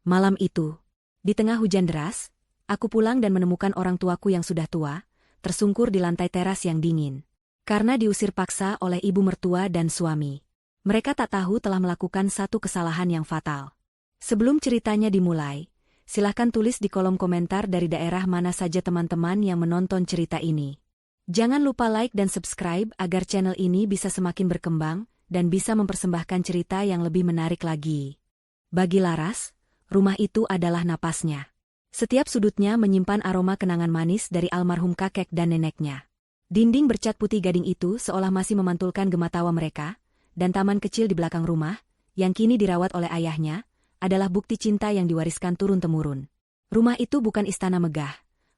Malam itu, di tengah hujan deras, aku pulang dan menemukan orang tuaku yang sudah tua, tersungkur di lantai teras yang dingin. Karena diusir paksa oleh ibu mertua dan suami. Mereka tak tahu telah melakukan satu kesalahan yang fatal. Sebelum ceritanya dimulai, silahkan tulis di kolom komentar dari daerah mana saja teman-teman yang menonton cerita ini. Jangan lupa like dan subscribe agar channel ini bisa semakin berkembang dan bisa mempersembahkan cerita yang lebih menarik lagi. Bagi Laras, rumah itu adalah napasnya. Setiap sudutnya menyimpan aroma kenangan manis dari almarhum kakek dan neneknya. Dinding bercat putih gading itu seolah masih memantulkan gema tawa mereka, dan taman kecil di belakang rumah, yang kini dirawat oleh ayahnya, adalah bukti cinta yang diwariskan turun-temurun. Rumah itu bukan istana megah,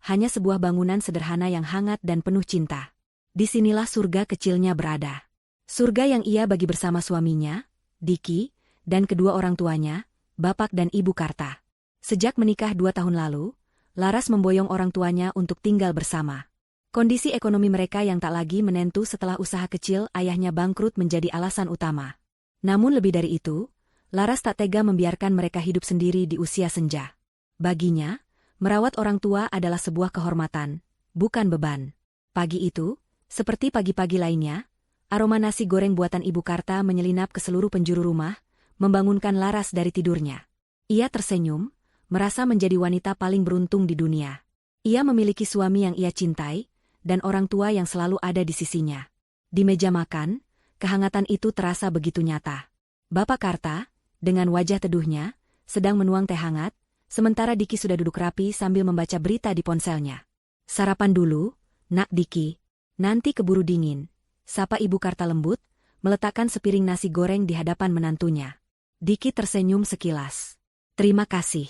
hanya sebuah bangunan sederhana yang hangat dan penuh cinta. Disinilah surga kecilnya berada. Surga yang ia bagi bersama suaminya, Diki, dan kedua orang tuanya, Bapak dan Ibu Karta. Sejak menikah 2 tahun lalu, Laras memboyong orang tuanya untuk tinggal bersama. Kondisi ekonomi mereka yang tak lagi menentu setelah usaha kecil ayahnya bangkrut menjadi alasan utama. Namun lebih dari itu, Laras tak tega membiarkan mereka hidup sendiri di usia senja. Baginya, merawat orang tua adalah sebuah kehormatan, bukan beban. Pagi itu, seperti pagi-pagi lainnya, aroma nasi goreng buatan Ibu Karta menyelinap ke seluruh penjuru rumah, membangunkan Laras dari tidurnya. Ia tersenyum, merasa menjadi wanita paling beruntung di dunia. Ia memiliki suami yang ia cintai, dan orang tua yang selalu ada di sisinya. Di meja makan, kehangatan itu terasa begitu nyata. Bapak Karta, dengan wajah teduhnya, sedang menuang teh hangat, sementara Diki sudah duduk rapi sambil membaca berita di ponselnya. "Sarapan dulu, Nak Diki. Nanti keburu dingin," sapa Ibu Karta lembut, meletakkan sepiring nasi goreng di hadapan menantunya. Diki tersenyum sekilas. "Terima kasih,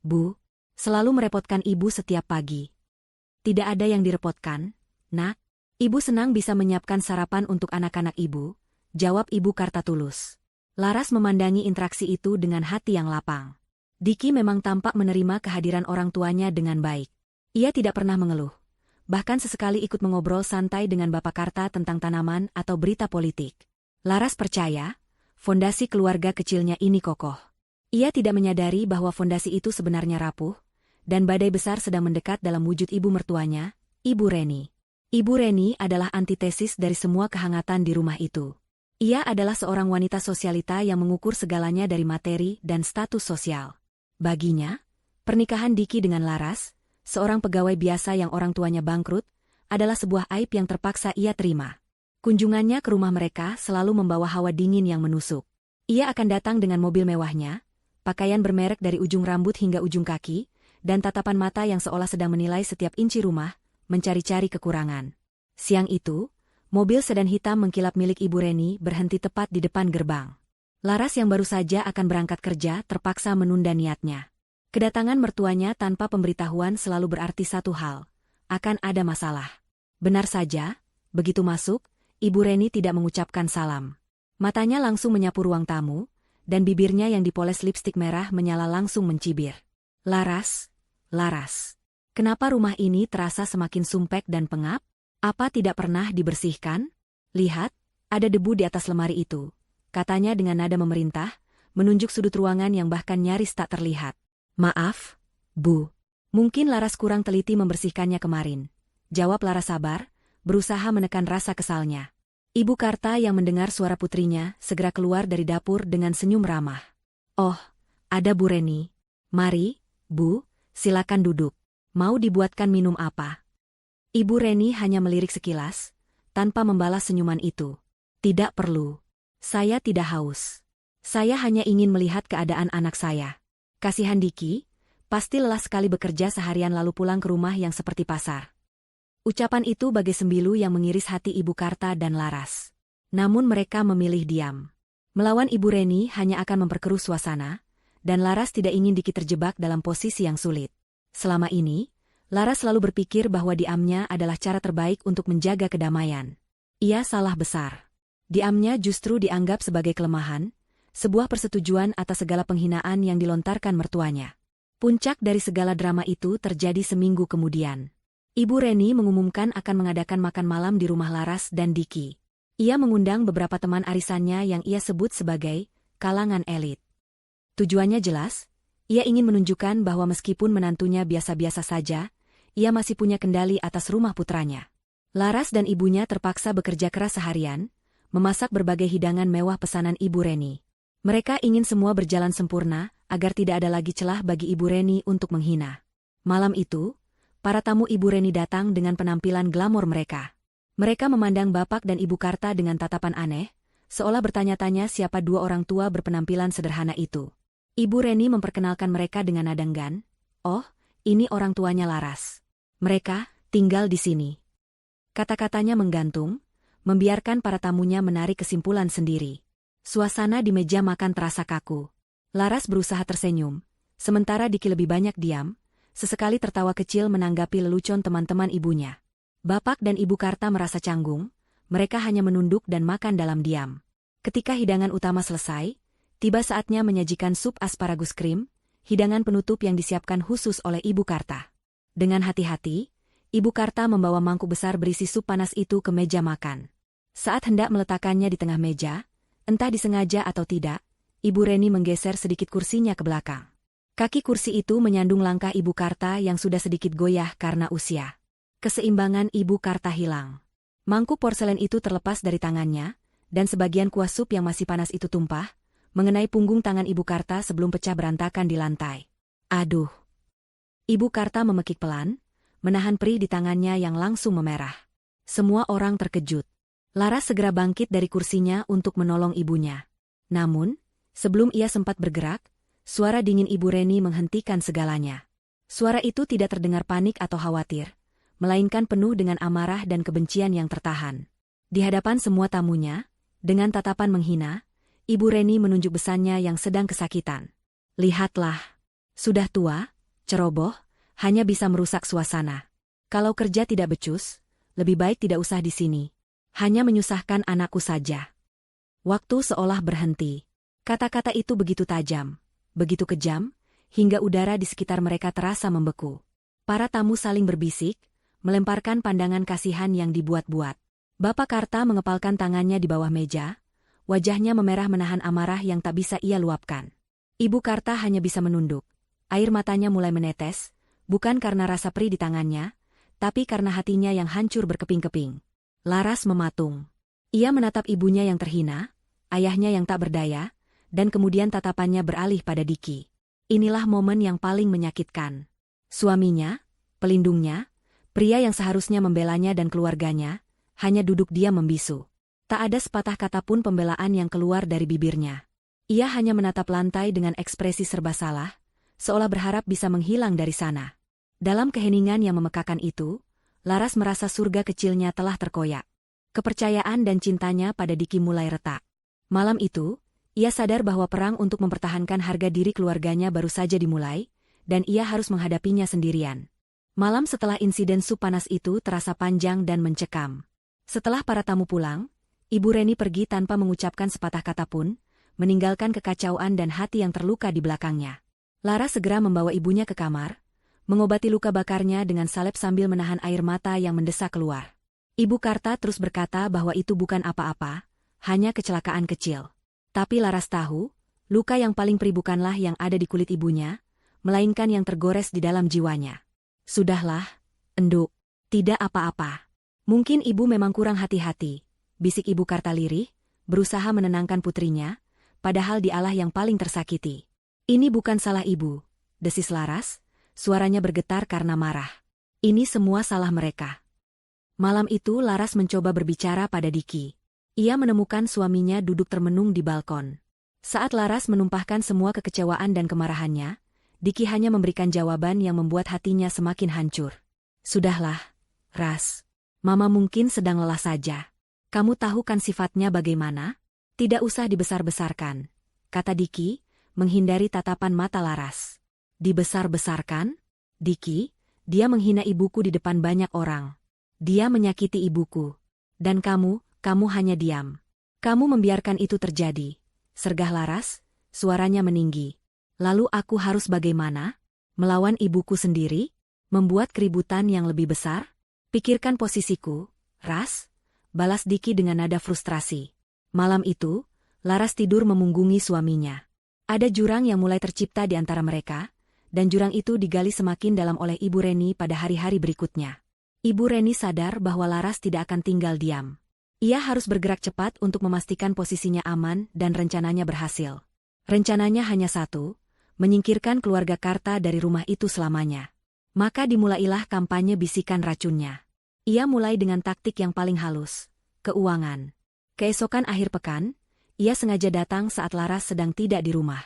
Bu. Selalu merepotkan Ibu setiap pagi." "Tidak ada yang direpotkan, Nak. Ibu senang bisa menyiapkan sarapan untuk anak-anak Ibu," jawab Ibu Karta tulus. Laras memandangi interaksi itu dengan hati yang lapang. Diki memang tampak menerima kehadiran orang tuanya dengan baik. Ia tidak pernah mengeluh. Bahkan sesekali ikut mengobrol santai dengan Bapak Karta tentang tanaman atau berita politik. Laras percaya, fondasi keluarga kecilnya ini kokoh. Ia tidak menyadari bahwa fondasi itu sebenarnya rapuh, dan badai besar sedang mendekat dalam wujud ibu mertuanya, Ibu Reni. Ibu Reni adalah antitesis dari semua kehangatan di rumah itu. Ia adalah seorang wanita sosialita yang mengukur segalanya dari materi dan status sosial. Baginya, pernikahan Diki dengan Laras, seorang pegawai biasa yang orang tuanya bangkrut, adalah sebuah aib yang terpaksa ia terima. Kunjungannya ke rumah mereka selalu membawa hawa dingin yang menusuk. Ia akan datang dengan mobil mewahnya, pakaian bermerek dari ujung rambut hingga ujung kaki, dan tatapan mata yang seolah sedang menilai setiap inci rumah, mencari-cari kekurangan. Siang itu, mobil sedan hitam mengkilap milik Ibu Reni berhenti tepat di depan gerbang. Laras yang baru saja akan berangkat kerja terpaksa menunda niatnya. Kedatangan mertuanya tanpa pemberitahuan selalu berarti satu hal, akan ada masalah. Benar saja, begitu masuk, Ibu Reni tidak mengucapkan salam. Matanya langsung menyapu ruang tamu, dan bibirnya yang dipoles lipstik merah menyala langsung mencibir. "Laras, Laras, kenapa rumah ini terasa semakin sumpek dan pengap? Apa tidak pernah dibersihkan? Lihat, ada debu di atas lemari itu," katanya dengan nada memerintah, menunjuk sudut ruangan yang bahkan nyaris tak terlihat. "Maaf, Bu. Mungkin Laras kurang teliti membersihkannya kemarin," jawab Laras sabar, berusaha menekan rasa kesalnya. Ibu Karta yang mendengar suara putrinya segera keluar dari dapur dengan senyum ramah. "Oh, ada Bu Reni. Mari, Bu, silakan duduk. Mau dibuatkan minum apa?" Ibu Reni hanya melirik sekilas, tanpa membalas senyuman itu. "Tidak perlu. Saya tidak haus. Saya hanya ingin melihat keadaan anak saya." Kasihan Diki, pasti lelah sekali bekerja seharian lalu pulang ke rumah yang seperti pasar. Ucapan itu bagai sembilu yang mengiris hati Ibu Karta dan Laras. Namun mereka memilih diam. Melawan Ibu Reni hanya akan memperkeruh suasana, dan Laras tidak ingin Diki terjebak dalam posisi yang sulit. Selama ini, Laras selalu berpikir bahwa diamnya adalah cara terbaik untuk menjaga kedamaian. Ia salah besar. Diamnya justru dianggap sebagai kelemahan, sebuah persetujuan atas segala penghinaan yang dilontarkan mertuanya. Puncak dari segala drama itu terjadi seminggu kemudian. Ibu Reni mengumumkan akan mengadakan makan malam di rumah Laras dan Diki. Ia mengundang beberapa teman arisannya yang ia sebut sebagai kalangan elit. Tujuannya jelas, Ia ingin menunjukkan bahwa meskipun menantunya biasa-biasa saja, ia masih punya kendali atas rumah putranya. Laras dan ibunya terpaksa bekerja keras seharian, memasak berbagai hidangan mewah pesanan Ibu Reni. Mereka ingin semua berjalan sempurna, agar tidak ada lagi celah bagi Ibu Reni untuk menghina. Malam itu, para tamu Ibu Reni datang dengan penampilan glamor mereka. Mereka memandang Bapak dan Ibu Karta dengan tatapan aneh, seolah bertanya-tanya siapa dua orang tua berpenampilan sederhana itu. Ibu Reni memperkenalkan mereka dengan nada enggan. "Oh, ini orang tuanya Laras. Mereka tinggal di sini." Kata-katanya menggantung, membiarkan para tamunya menarik kesimpulan sendiri. Suasana di meja makan terasa kaku. Laras berusaha tersenyum, sementara Diki lebih banyak diam, sesekali tertawa kecil menanggapi lelucon teman-teman ibunya. Bapak dan Ibu Karta merasa canggung, mereka hanya menunduk dan makan dalam diam. Ketika hidangan utama selesai, tiba saatnya menyajikan sup asparagus krim, hidangan penutup yang disiapkan khusus oleh Ibu Karta. Dengan hati-hati, Ibu Karta membawa mangkuk besar berisi sup panas itu ke meja makan. Saat hendak meletakkannya di tengah meja, entah disengaja atau tidak, Ibu Reni menggeser sedikit kursinya ke belakang. Kaki kursi itu menyandung langkah Ibu Karta yang sudah sedikit goyah karena usia. Keseimbangan Ibu Karta hilang. Mangkuk porselen itu terlepas dari tangannya, dan sebagian kuah sup yang masih panas itu tumpah, mengenai punggung tangan Ibu Karta sebelum pecah berantakan di lantai. Aduh! Ibu Karta memekik pelan, menahan perih di tangannya yang langsung memerah. Semua orang terkejut. Laras segera bangkit dari kursinya untuk menolong ibunya. Namun, sebelum ia sempat bergerak, suara dingin Ibu Reni menghentikan segalanya. Suara itu tidak terdengar panik atau khawatir, melainkan penuh dengan amarah dan kebencian yang tertahan. Di hadapan semua tamunya, dengan tatapan menghina, Ibu Reni menunjuk besannya yang sedang kesakitan. "Lihatlah, sudah tua, ceroboh, hanya bisa merusak suasana. Kalau kerja tidak becus, lebih baik tidak usah di sini. Hanya menyusahkan anakku saja." Waktu seolah berhenti. Kata-kata itu begitu tajam, begitu kejam, hingga udara di sekitar mereka terasa membeku. Para tamu saling berbisik, melemparkan pandangan kasihan yang dibuat-buat. Bapak Karta mengepalkan tangannya di bawah meja, wajahnya memerah menahan amarah yang tak bisa ia luapkan. Ibu Karta hanya bisa menunduk. Air matanya mulai menetes, bukan karena rasa perih di tangannya, tapi karena hatinya yang hancur berkeping-keping. Laras mematung. Ia menatap ibunya yang terhina, ayahnya yang tak berdaya, dan kemudian tatapannya beralih pada Diki. Inilah momen yang paling menyakitkan. Suaminya, pelindungnya, pria yang seharusnya membelanya dan keluarganya, hanya duduk diam membisu. Tak ada sepatah kata pun pembelaan yang keluar dari bibirnya. Ia hanya menatap lantai dengan ekspresi serba salah, seolah berharap bisa menghilang dari sana. Dalam keheningan yang memekakan itu, Laras merasa surga kecilnya telah terkoyak. Kepercayaan dan cintanya pada Diki mulai retak. Malam itu, ia sadar bahwa perang untuk mempertahankan harga diri keluarganya baru saja dimulai, dan ia harus menghadapinya sendirian. Malam setelah insiden sup panas itu terasa panjang dan mencekam. Setelah para tamu pulang, Ibu Reni pergi tanpa mengucapkan sepatah kata pun, meninggalkan kekacauan dan hati yang terluka di belakangnya. Laras segera membawa ibunya ke kamar, mengobati luka bakarnya dengan salep sambil menahan air mata yang mendesak keluar. Ibu Karta terus berkata bahwa itu bukan apa-apa, hanya kecelakaan kecil. Tapi Laras tahu, luka yang paling perih bukanlah yang ada di kulit ibunya, melainkan yang tergores di dalam jiwanya. "Sudahlah, Enduk, tidak apa-apa. Mungkin ibu memang kurang hati-hati," bisik Ibu Karta lirih, berusaha menenangkan putrinya, padahal dialah yang paling tersakiti. "Ini bukan salah ibu," desis Laras. Suaranya bergetar karena marah. "Ini semua salah mereka." Malam itu Laras mencoba berbicara pada Diki. Ia menemukan suaminya duduk termenung di balkon. Saat Laras menumpahkan semua kekecewaan dan kemarahannya, Diki hanya memberikan jawaban yang membuat hatinya semakin hancur. "Sudahlah, Ras. Mama mungkin sedang lelah saja. Kamu tahu kan sifatnya bagaimana? Tidak usah dibesar-besarkan," kata Diki, menghindari tatapan mata Laras. "Dibesar-besarkan? Diki, dia menghina ibuku di depan banyak orang. Dia menyakiti ibuku. Dan kamu hanya diam. Kamu membiarkan itu terjadi," sergah Laras, suaranya meninggi. "Lalu aku harus bagaimana? Melawan ibuku sendiri? Membuat keributan yang lebih besar? Pikirkan posisiku, Ras," balas Diki dengan nada frustrasi. Malam itu, Laras tidur memunggungi suaminya. Ada jurang yang mulai tercipta di antara mereka, dan jurang itu digali semakin dalam oleh Ibu Reni pada hari-hari berikutnya. Ibu Reni sadar bahwa Laras tidak akan tinggal diam. Ia harus bergerak cepat untuk memastikan posisinya aman dan rencananya berhasil. Rencananya hanya satu, menyingkirkan keluarga Karta dari rumah itu selamanya. Maka dimulailah kampanye bisikan racunnya. Ia mulai dengan taktik yang paling halus, keuangan. Keesokan akhir pekan, ia sengaja datang saat Laras sedang tidak di rumah.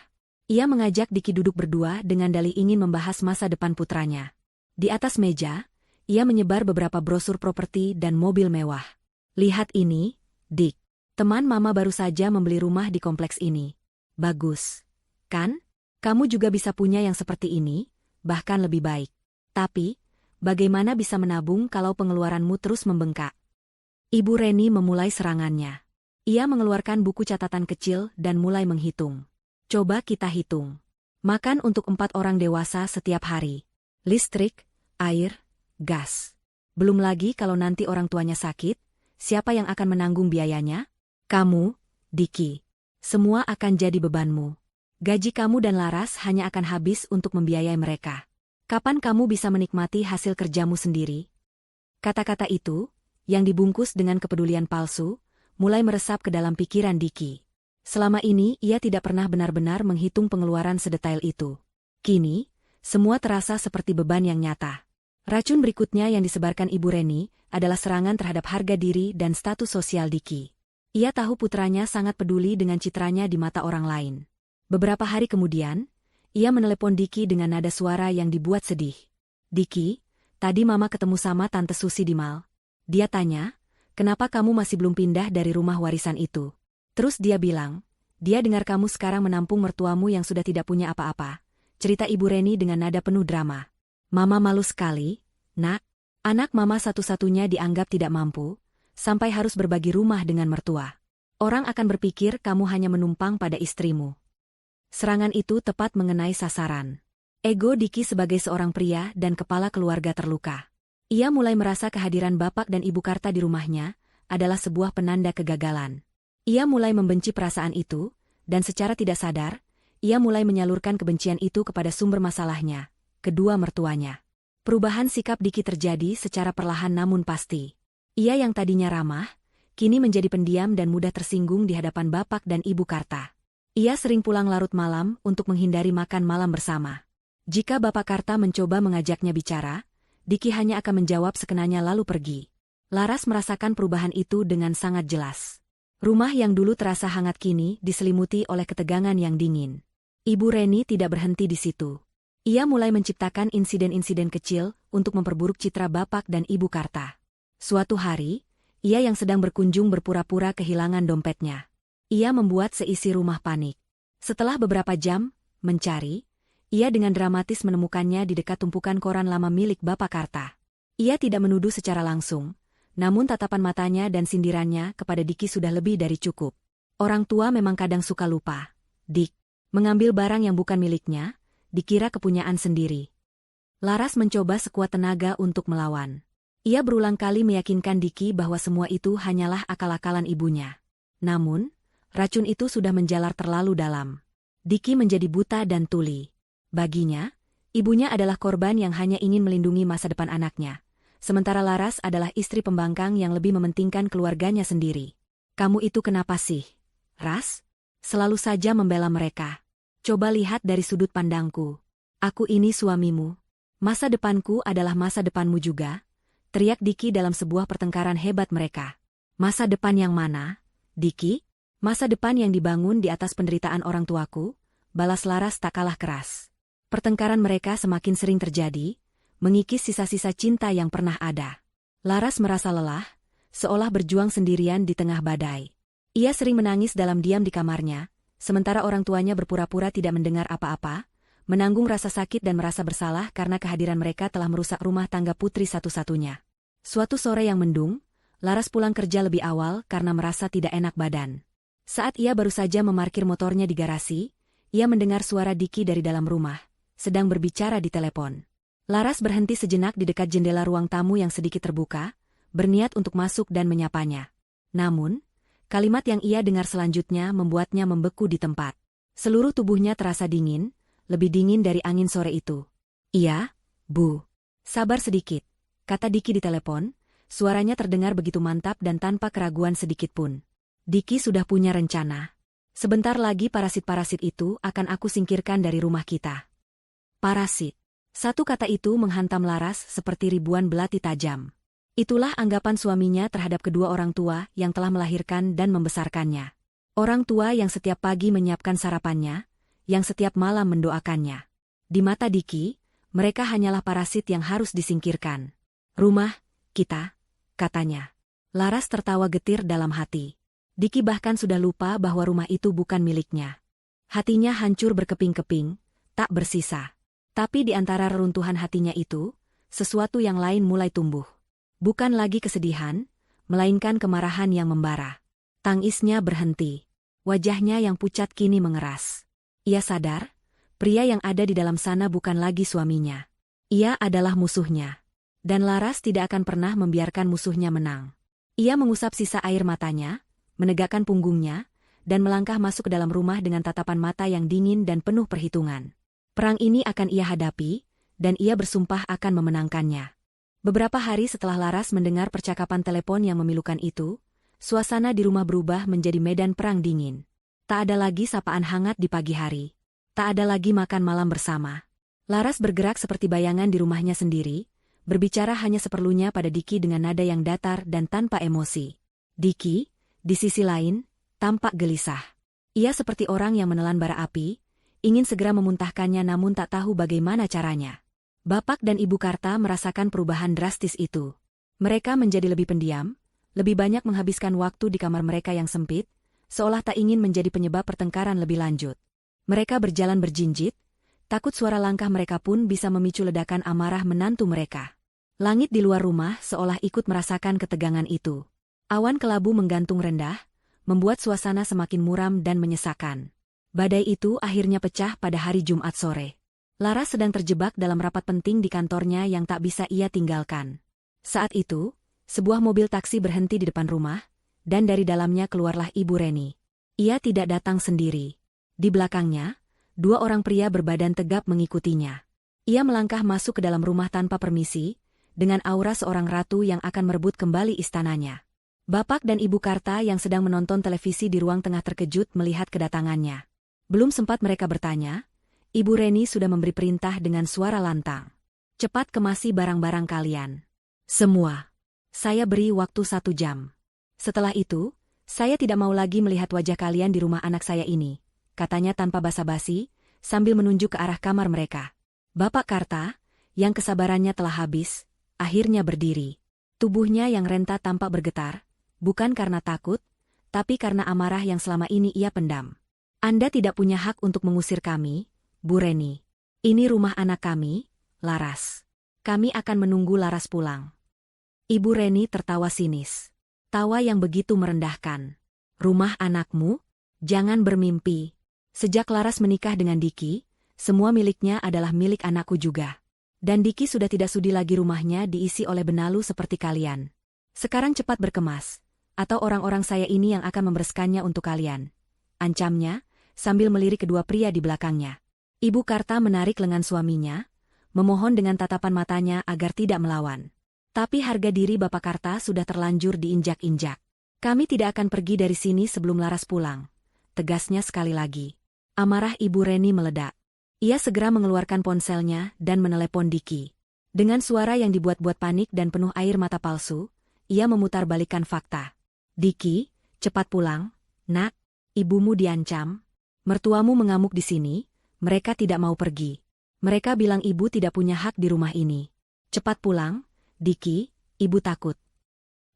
Ia mengajak Diki duduk berdua dengan dalih ingin membahas masa depan putranya. Di atas meja, ia menyebar beberapa brosur properti dan mobil mewah. Lihat ini, Dik. Teman Mama baru saja membeli rumah di kompleks ini. Bagus, kan? Kamu juga bisa punya yang seperti ini, bahkan lebih baik. Tapi, bagaimana bisa menabung kalau pengeluaranmu terus membengkak? Ibu Reni memulai serangannya. Ia mengeluarkan buku catatan kecil dan mulai menghitung. Coba kita hitung. Makan untuk 4 orang dewasa setiap hari. Listrik, air, gas. Belum lagi kalau nanti orang tuanya sakit, siapa yang akan menanggung biayanya? Kamu, Diki. Semua akan jadi bebanmu. Gaji kamu dan Laras hanya akan habis untuk membiayai mereka. Kapan kamu bisa menikmati hasil kerjamu sendiri? Kata-kata itu, yang dibungkus dengan kepedulian palsu, mulai meresap ke dalam pikiran Diki. Selama ini ia tidak pernah benar-benar menghitung pengeluaran sedetail itu. Kini, semua terasa seperti beban yang nyata. Racun berikutnya yang disebarkan Ibu Reni adalah serangan terhadap harga diri dan status sosial Diki. Ia tahu putranya sangat peduli dengan citranya di mata orang lain. Beberapa hari kemudian, ia menelepon Diki dengan nada suara yang dibuat sedih. Diki, tadi Mama ketemu sama Tante Susi di mal. Dia tanya, kenapa kamu masih belum pindah dari rumah warisan itu? Terus dia bilang, dia dengar kamu sekarang menampung mertuamu yang sudah tidak punya apa-apa. Cerita Ibu Reni dengan nada penuh drama. Mama malu sekali, Nak. Anak Mama satu-satunya dianggap tidak mampu, sampai harus berbagi rumah dengan mertua. Orang akan berpikir kamu hanya menumpang pada istrimu. Serangan itu tepat mengenai sasaran. Ego Diki sebagai seorang pria dan kepala keluarga terluka. Ia mulai merasa kehadiran bapak dan ibu Karta di rumahnya adalah sebuah penanda kegagalan. Ia mulai membenci perasaan itu, dan secara tidak sadar, ia mulai menyalurkan kebencian itu kepada sumber masalahnya, kedua mertuanya. Perubahan sikap Diki terjadi secara perlahan namun pasti. Ia yang tadinya ramah, kini menjadi pendiam dan mudah tersinggung di hadapan bapak dan ibu Karta. Ia sering pulang larut malam untuk menghindari makan malam bersama. Jika bapak Karta mencoba mengajaknya bicara, Diki hanya akan menjawab sekenanya lalu pergi. Laras merasakan perubahan itu dengan sangat jelas. Rumah yang dulu terasa hangat kini diselimuti oleh ketegangan yang dingin. Ibu Reni tidak berhenti di situ. Ia mulai menciptakan insiden-insiden kecil untuk memperburuk citra bapak dan ibu Karta. Suatu hari, ia yang sedang berkunjung berpura-pura kehilangan dompetnya. Ia membuat seisi rumah panik. Setelah beberapa jam mencari, ia dengan dramatis menemukannya di dekat tumpukan koran lama milik bapak Karta. Ia tidak menuduh secara langsung, namun tatapan matanya dan sindirannya kepada Diki sudah lebih dari cukup. Orang tua memang kadang suka lupa. Dik, mengambil barang yang bukan miliknya, dikira kepunyaan sendiri. Laras mencoba sekuat tenaga untuk melawan. Ia berulang kali meyakinkan Diki bahwa semua itu hanyalah akal-akalan ibunya. Namun, racun itu sudah menjalar terlalu dalam. Diki menjadi buta dan tuli. Baginya, ibunya adalah korban yang hanya ingin melindungi masa depan anaknya. Sementara Laras adalah istri pembangkang yang lebih mementingkan keluarganya sendiri. Kamu itu kenapa sih, Ras? Selalu saja membela mereka. Coba lihat dari sudut pandangku. Aku ini suamimu. Masa depanku adalah masa depanmu juga, teriak Diki dalam sebuah pertengkaran hebat mereka. Masa depan yang mana, Diki? Masa depan yang dibangun di atas penderitaan orang tuaku, balas Laras tak kalah keras. Pertengkaran mereka semakin sering terjadi, mengikis sisa-sisa cinta yang pernah ada. Laras merasa lelah, seolah berjuang sendirian di tengah badai. Ia sering menangis dalam diam di kamarnya, sementara orang tuanya berpura-pura tidak mendengar apa-apa, menanggung rasa sakit dan merasa bersalah karena kehadiran mereka telah merusak rumah tangga putri satu-satunya. Suatu sore yang mendung, Laras pulang kerja lebih awal karena merasa tidak enak badan. Saat ia baru saja memarkir motornya di garasi, ia mendengar suara Diki dari dalam rumah, sedang berbicara di telepon. Laras berhenti sejenak di dekat jendela ruang tamu yang sedikit terbuka, berniat untuk masuk dan menyapanya. Namun, kalimat yang ia dengar selanjutnya membuatnya membeku di tempat. Seluruh tubuhnya terasa dingin, lebih dingin dari angin sore itu. Iya, Bu. Sabar sedikit, kata Diki di telepon, suaranya terdengar begitu mantap dan tanpa keraguan sedikitpun. Diki sudah punya rencana. Sebentar lagi parasit-parasit itu akan aku singkirkan dari rumah kita. Parasit. Satu kata itu menghantam Laras seperti ribuan belati tajam. Itulah anggapan suaminya terhadap kedua orang tua yang telah melahirkan dan membesarkannya. Orang tua yang setiap pagi menyiapkan sarapannya, yang setiap malam mendoakannya. Di mata Diki, mereka hanyalah parasit yang harus disingkirkan. Rumah kita, katanya. Laras tertawa getir dalam hati. Diki bahkan sudah lupa bahwa rumah itu bukan miliknya. Hatinya hancur berkeping-keping, tak bersisa. Tapi di antara reruntuhan hatinya itu, sesuatu yang lain mulai tumbuh. Bukan lagi kesedihan, melainkan kemarahan yang membara. Tangisnya berhenti. Wajahnya yang pucat kini mengeras. Ia sadar, pria yang ada di dalam sana bukan lagi suaminya. Ia adalah musuhnya. Dan Laras tidak akan pernah membiarkan musuhnya menang. Ia mengusap sisa air matanya, menegakkan punggungnya, dan melangkah masuk ke dalam rumah dengan tatapan mata yang dingin dan penuh perhitungan. Perang ini akan ia hadapi, dan ia bersumpah akan memenangkannya. Beberapa hari setelah Laras mendengar percakapan telepon yang memilukan itu, suasana di rumah berubah menjadi medan perang dingin. Tak ada lagi sapaan hangat di pagi hari. Tak ada lagi makan malam bersama. Laras bergerak seperti bayangan di rumahnya sendiri, berbicara hanya seperlunya pada Diki dengan nada yang datar dan tanpa emosi. Diki, di sisi lain, tampak gelisah. Ia seperti orang yang menelan bara api, ingin segera memuntahkannya namun tak tahu bagaimana caranya. Bapak dan Ibu Karta merasakan perubahan drastis itu. Mereka menjadi lebih pendiam, lebih banyak menghabiskan waktu di kamar mereka yang sempit, seolah tak ingin menjadi penyebab pertengkaran lebih lanjut. Mereka berjalan berjinjit, takut suara langkah mereka pun bisa memicu ledakan amarah menantu mereka. Langit di luar rumah seolah ikut merasakan ketegangan itu. Awan kelabu menggantung rendah, membuat suasana semakin muram dan menyesakan. Badai itu akhirnya pecah pada hari Jumat sore. Laras sedang terjebak dalam rapat penting di kantornya yang tak bisa ia tinggalkan. Saat itu, sebuah mobil taksi berhenti di depan rumah, dan dari dalamnya keluarlah Ibu Reni. Ia tidak datang sendiri. Di belakangnya, dua orang pria berbadan tegap mengikutinya. Ia melangkah masuk ke dalam rumah tanpa permisi, dengan aura seorang ratu yang akan merebut kembali istananya. Bapak dan Ibu Karta yang sedang menonton televisi di ruang tengah terkejut melihat kedatangannya. Belum sempat mereka bertanya, Ibu Reni sudah memberi perintah dengan suara lantang. Cepat kemasi barang-barang kalian. Semua. Saya beri waktu 1 jam. Setelah itu, saya tidak mau lagi melihat wajah kalian di rumah anak saya ini, katanya tanpa basa-basi, sambil menunjuk ke arah kamar mereka. Bapak Karta, yang kesabarannya telah habis, akhirnya berdiri. Tubuhnya yang renta tampak bergetar, bukan karena takut, tapi karena amarah yang selama ini ia pendam. Anda tidak punya hak untuk mengusir kami, Bu Reni. Ini rumah anak kami, Laras. Kami akan menunggu Laras pulang. Ibu Reni tertawa sinis. Tawa yang begitu merendahkan. Rumah anakmu? Jangan bermimpi. Sejak Laras menikah dengan Diki, semua miliknya adalah milik anakku juga. Dan Diki sudah tidak sudi lagi rumahnya diisi oleh benalu seperti kalian. Sekarang cepat berkemas, atau orang-orang saya ini yang akan membereskannya untuk kalian. Ancamnya, sambil melirik kedua pria di belakangnya. Ibu Karta menarik lengan suaminya, memohon dengan tatapan matanya agar tidak melawan. Tapi harga diri Bapak Karta sudah terlanjur diinjak-injak. Kami tidak akan pergi dari sini sebelum Laras pulang. Tegasnya sekali lagi. Amarah Ibu Reni meledak. Ia segera mengeluarkan ponselnya dan menelepon Diki. Dengan suara yang dibuat-buat panik dan penuh air mata palsu, ia memutarbalikkan fakta. Diki, cepat pulang, nak, ibumu diancam. Mertuamu mengamuk di sini, mereka tidak mau pergi. Mereka bilang ibu tidak punya hak di rumah ini. Cepat pulang, Diki, ibu takut.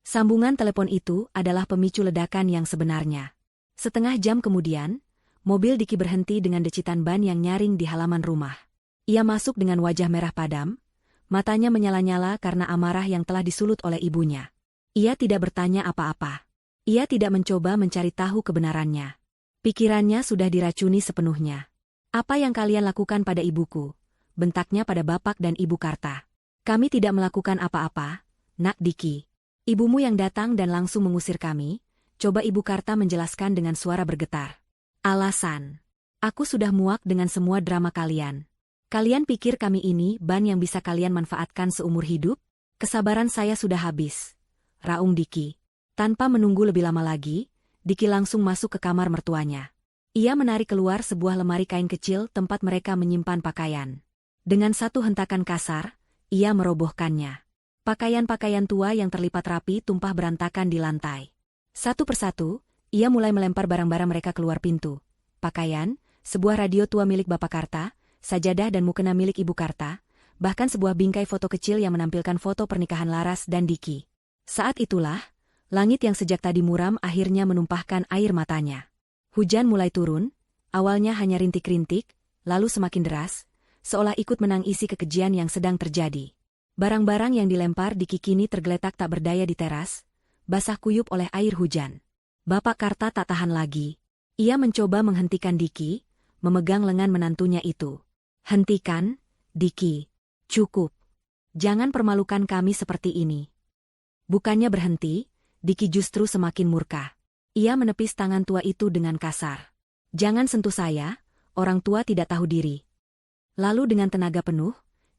Sambungan telepon itu adalah pemicu ledakan yang sebenarnya. Setengah jam kemudian, mobil Diki berhenti dengan decitan ban yang nyaring di halaman rumah. Ia masuk dengan wajah merah padam, matanya menyala-nyala karena amarah yang telah disulut oleh ibunya. Ia tidak bertanya apa-apa. Ia tidak mencoba mencari tahu kebenarannya. Pikirannya sudah diracuni sepenuhnya. Apa yang kalian lakukan pada ibuku? Bentaknya pada Bapak dan Ibu Karta. Kami tidak melakukan apa-apa, nak Diki. Ibumu yang datang dan langsung mengusir kami, coba Ibu Karta menjelaskan dengan suara bergetar. Alasan. Aku sudah muak dengan semua drama kalian. Kalian pikir kami ini ban yang bisa kalian manfaatkan seumur hidup? Kesabaran saya sudah habis. Raung Diki. Tanpa menunggu lebih lama lagi, Diki langsung masuk ke kamar mertuanya. Ia menarik keluar sebuah lemari kain kecil tempat mereka menyimpan pakaian. Dengan satu hentakan kasar, ia merobohkannya. Pakaian-pakaian tua yang terlipat rapi tumpah berantakan di lantai. Satu persatu, ia mulai melempar barang-barang mereka keluar pintu. Pakaian, sebuah radio tua milik Bapak Karta, sajadah dan mukena milik Ibu Karta, bahkan sebuah bingkai foto kecil yang menampilkan foto pernikahan Laras dan Diki. Saat itulah, langit yang sejak tadi muram akhirnya menumpahkan air matanya. Hujan mulai turun, awalnya hanya rintik-rintik, lalu semakin deras, seolah ikut menangisi kekejian yang sedang terjadi. Barang-barang yang dilempar Diki kini tergeletak tak berdaya di teras, basah kuyup oleh air hujan. Bapak Karta tak tahan lagi. Ia mencoba menghentikan Diki, memegang lengan menantunya itu. Hentikan, Diki. Cukup. Jangan permalukan kami seperti ini. Bukannya berhenti, Diki justru semakin murka. Ia menepis tangan tua itu dengan kasar. Jangan sentuh saya, orang tua tidak tahu diri. Lalu dengan tenaga penuh,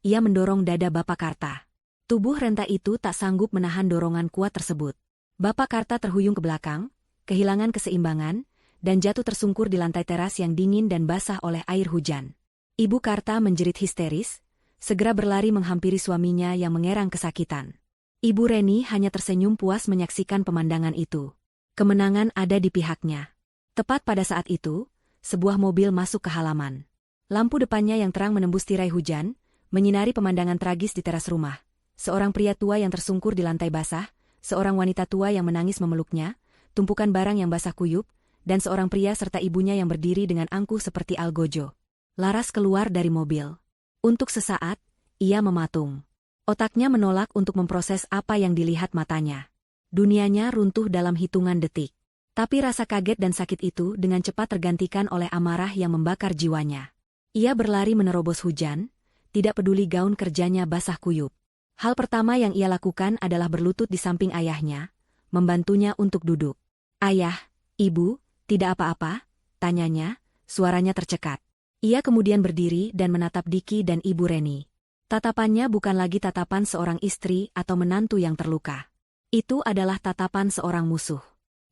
ia mendorong dada Bapak Karta. Tubuh renta itu tak sanggup menahan dorongan kuat tersebut. Bapak Karta terhuyung ke belakang, kehilangan keseimbangan, dan jatuh tersungkur di lantai teras yang dingin dan basah oleh air hujan. Ibu Karta menjerit histeris, segera berlari menghampiri suaminya yang mengerang kesakitan. Ibu Reni hanya tersenyum puas menyaksikan pemandangan itu. Kemenangan ada di pihaknya. Tepat pada saat itu, sebuah mobil masuk ke halaman. Lampu depannya yang terang menembus tirai hujan, menyinari pemandangan tragis di teras rumah. Seorang pria tua yang tersungkur di lantai basah, seorang wanita tua yang menangis memeluknya, tumpukan barang yang basah kuyup, dan seorang pria serta ibunya yang berdiri dengan angkuh seperti algojo. Laras keluar dari mobil. Untuk sesaat, ia mematung. Otaknya menolak untuk memproses apa yang dilihat matanya. Dunianya runtuh dalam hitungan detik. Tapi rasa kaget dan sakit itu dengan cepat tergantikan oleh amarah yang membakar jiwanya. Ia berlari menerobos hujan, tidak peduli gaun kerjanya basah kuyup. Hal pertama yang ia lakukan adalah berlutut di samping ayahnya, membantunya untuk duduk. "Ayah, Ibu, tidak apa-apa?" tanyanya, suaranya tercekat. Ia kemudian berdiri dan menatap Diki dan Ibu Reni. Tatapannya bukan lagi tatapan seorang istri atau menantu yang terluka. Itu adalah tatapan seorang musuh.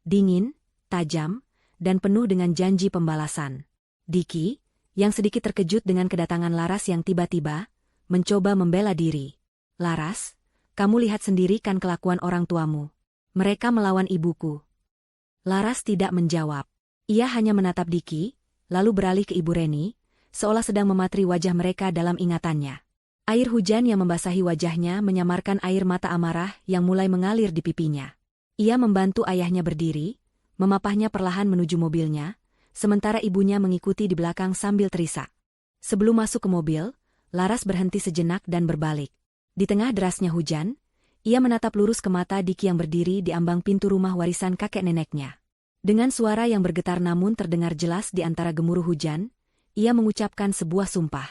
Dingin, tajam, dan penuh dengan janji pembalasan. Diki, yang sedikit terkejut dengan kedatangan Laras yang tiba-tiba, mencoba membela diri. "Laras, kamu lihat sendiri kan kelakuan orang tuamu. Mereka melawan ibuku." Laras tidak menjawab. Ia hanya menatap Diki, lalu beralih ke Ibu Reni, seolah sedang mematri wajah mereka dalam ingatannya. Air hujan yang membasahi wajahnya menyamarkan air mata amarah yang mulai mengalir di pipinya. Ia membantu ayahnya berdiri, memapahnya perlahan menuju mobilnya, sementara ibunya mengikuti di belakang sambil terisak. Sebelum masuk ke mobil, Laras berhenti sejenak dan berbalik. Di tengah derasnya hujan, ia menatap lurus ke mata Diki yang berdiri di ambang pintu rumah warisan kakek neneknya. Dengan suara yang bergetar namun terdengar jelas di antara gemuruh hujan, ia mengucapkan sebuah sumpah.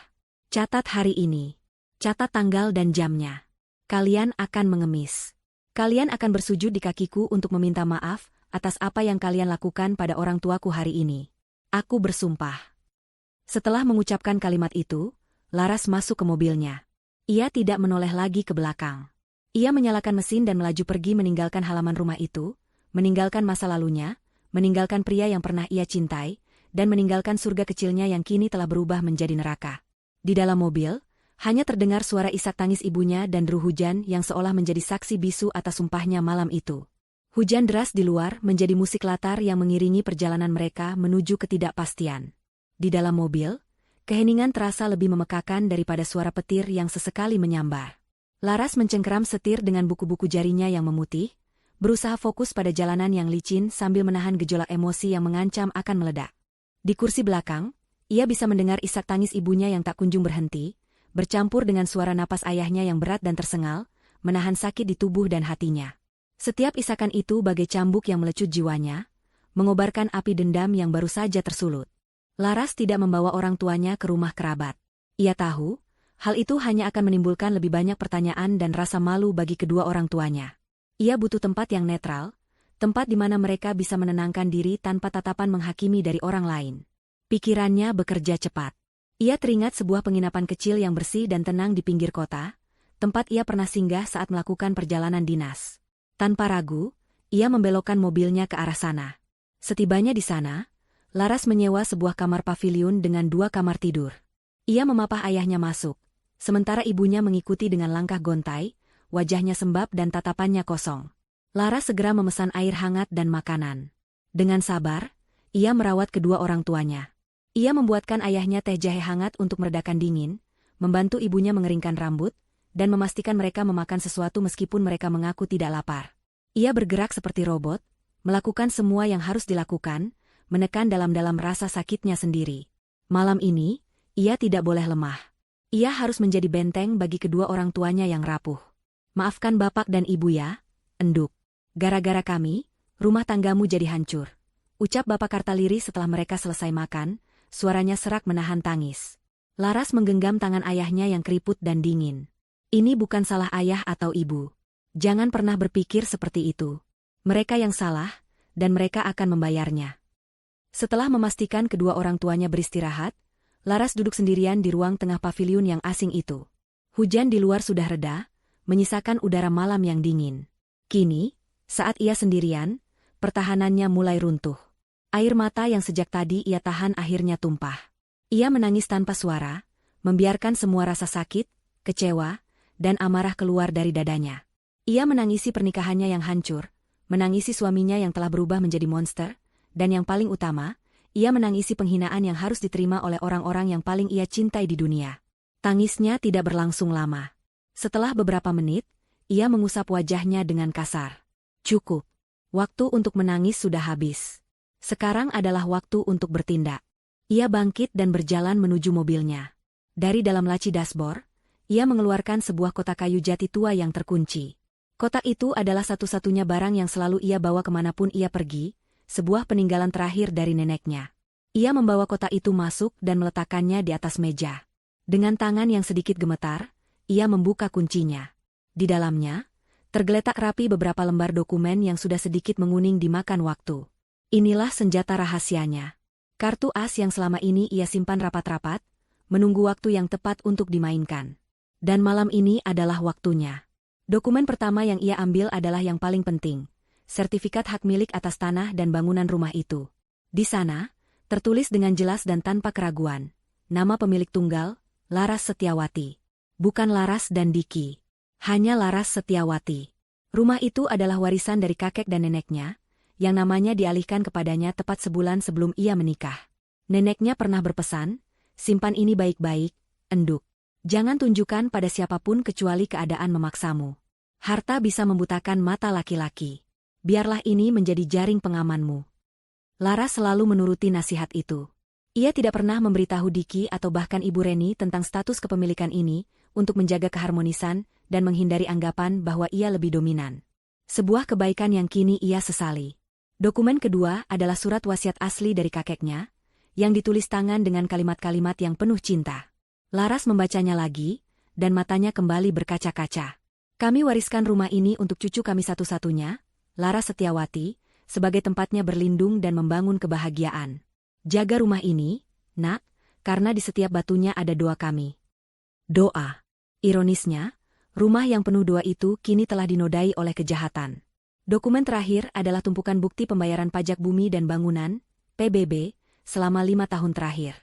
"Catat hari ini. Catat tanggal dan jamnya. Kalian akan mengemis. Kalian akan bersujud di kakiku untuk meminta maaf atas apa yang kalian lakukan pada orang tuaku hari ini. Aku bersumpah." Setelah mengucapkan kalimat itu, Laras masuk ke mobilnya. Ia tidak menoleh lagi ke belakang. Ia menyalakan mesin dan melaju pergi meninggalkan halaman rumah itu, meninggalkan masa lalunya, meninggalkan pria yang pernah ia cintai, dan meninggalkan surga kecilnya yang kini telah berubah menjadi neraka. Di dalam mobil, hanya terdengar suara isak tangis ibunya dan deru hujan yang seolah menjadi saksi bisu atas sumpahnya malam itu. Hujan deras di luar menjadi musik latar yang mengiringi perjalanan mereka menuju ketidakpastian. Di dalam mobil, keheningan terasa lebih memekakan daripada suara petir yang sesekali menyambar. Laras mencengkeram setir dengan buku-buku jarinya yang memutih, berusaha fokus pada jalanan yang licin sambil menahan gejolak emosi yang mengancam akan meledak. Di kursi belakang, ia bisa mendengar isak tangis ibunya yang tak kunjung berhenti, bercampur dengan suara napas ayahnya yang berat dan tersengal, menahan sakit di tubuh dan hatinya. Setiap isakan itu bagai cambuk yang melecut jiwanya, mengobarkan api dendam yang baru saja tersulut. Laras tidak membawa orang tuanya ke rumah kerabat. Ia tahu, hal itu hanya akan menimbulkan lebih banyak pertanyaan dan rasa malu bagi kedua orang tuanya. Ia butuh tempat yang netral, tempat di mana mereka bisa menenangkan diri tanpa tatapan menghakimi dari orang lain. Pikirannya bekerja cepat. Ia teringat sebuah penginapan kecil yang bersih dan tenang di pinggir kota, tempat ia pernah singgah saat melakukan perjalanan dinas. Tanpa ragu, ia membelokkan mobilnya ke arah sana. Setibanya di sana, Laras menyewa sebuah kamar paviliun dengan 2 kamar tidur. Ia memapah ayahnya masuk, sementara ibunya mengikuti dengan langkah gontai, wajahnya sembab dan tatapannya kosong. Laras segera memesan air hangat dan makanan. Dengan sabar, ia merawat kedua orang tuanya. Ia membuatkan ayahnya teh jahe hangat untuk meredakan dingin, membantu ibunya mengeringkan rambut, dan memastikan mereka memakan sesuatu meskipun mereka mengaku tidak lapar. Ia bergerak seperti robot, melakukan semua yang harus dilakukan, menekan dalam-dalam rasa sakitnya sendiri. Malam ini, ia tidak boleh lemah. Ia harus menjadi benteng bagi kedua orang tuanya yang rapuh. Maafkan bapak dan ibu ya, enduk. Gara-gara kami, rumah tanggamu jadi hancur. Ucap Bapak Kartaliri setelah mereka selesai makan, suaranya serak menahan tangis. Laras menggenggam tangan ayahnya yang keriput dan dingin. Ini bukan salah ayah atau ibu. Jangan pernah berpikir seperti itu. Mereka yang salah, dan mereka akan membayarnya. Setelah memastikan kedua orang tuanya beristirahat, Laras duduk sendirian di ruang tengah paviliun yang asing itu. Hujan di luar sudah reda, menyisakan udara malam yang dingin. Kini, saat ia sendirian, pertahanannya mulai runtuh. Air mata yang sejak tadi ia tahan akhirnya tumpah. Ia menangis tanpa suara, membiarkan semua rasa sakit, kecewa, dan amarah keluar dari dadanya. Ia menangisi pernikahannya yang hancur, menangisi suaminya yang telah berubah menjadi monster, dan yang paling utama, ia menangisi penghinaan yang harus diterima oleh orang-orang yang paling ia cintai di dunia. Tangisnya tidak berlangsung lama. Setelah beberapa menit, ia mengusap wajahnya dengan kasar. Cukup. Waktu untuk menangis sudah habis. Sekarang adalah waktu untuk bertindak. Ia bangkit dan berjalan menuju mobilnya. Dari dalam laci dashboard, ia mengeluarkan sebuah kotak kayu jati tua yang terkunci. Kotak itu adalah satu-satunya barang yang selalu ia bawa kemanapun ia pergi, sebuah peninggalan terakhir dari neneknya. Ia membawa kotak itu masuk dan meletakkannya di atas meja. Dengan tangan yang sedikit gemetar, ia membuka kuncinya. Di dalamnya, tergeletak rapi beberapa lembar dokumen yang sudah sedikit menguning dimakan waktu. Inilah senjata rahasianya. Kartu as yang selama ini ia simpan rapat-rapat, menunggu waktu yang tepat untuk dimainkan. Dan malam ini adalah waktunya. Dokumen pertama yang ia ambil adalah yang paling penting, sertifikat hak milik atas tanah dan bangunan rumah itu. Di sana, tertulis dengan jelas dan tanpa keraguan, nama pemilik tunggal, Laras Setiawati. Bukan Laras dan Diki. Hanya Laras Setiawati. Rumah itu adalah warisan dari kakek dan neneknya, yang namanya dialihkan kepadanya tepat sebulan sebelum ia menikah. Neneknya pernah berpesan, simpan ini baik-baik, enduk. Jangan tunjukkan pada siapapun kecuali keadaan memaksamu. Harta bisa membutakan mata laki-laki. Biarlah ini menjadi jaring pengamanmu. Laras selalu menuruti nasihat itu. Ia tidak pernah memberitahu Diki atau bahkan Ibu Reni tentang status kepemilikan ini, untuk menjaga keharmonisan dan menghindari anggapan bahwa ia lebih dominan. Sebuah kebaikan yang kini ia sesali. Dokumen kedua adalah surat wasiat asli dari kakeknya, yang ditulis tangan dengan kalimat-kalimat yang penuh cinta. Laras membacanya lagi, dan matanya kembali berkaca-kaca. Kami wariskan rumah ini untuk cucu kami satu-satunya, Laras Setiawati, sebagai tempatnya berlindung dan membangun kebahagiaan. Jaga rumah ini, nak, karena di setiap batunya ada doa kami. Doa. Ironisnya, rumah yang penuh doa itu kini telah dinodai oleh kejahatan. Dokumen terakhir adalah tumpukan bukti pembayaran pajak bumi dan bangunan, PBB, selama 5 tahun terakhir.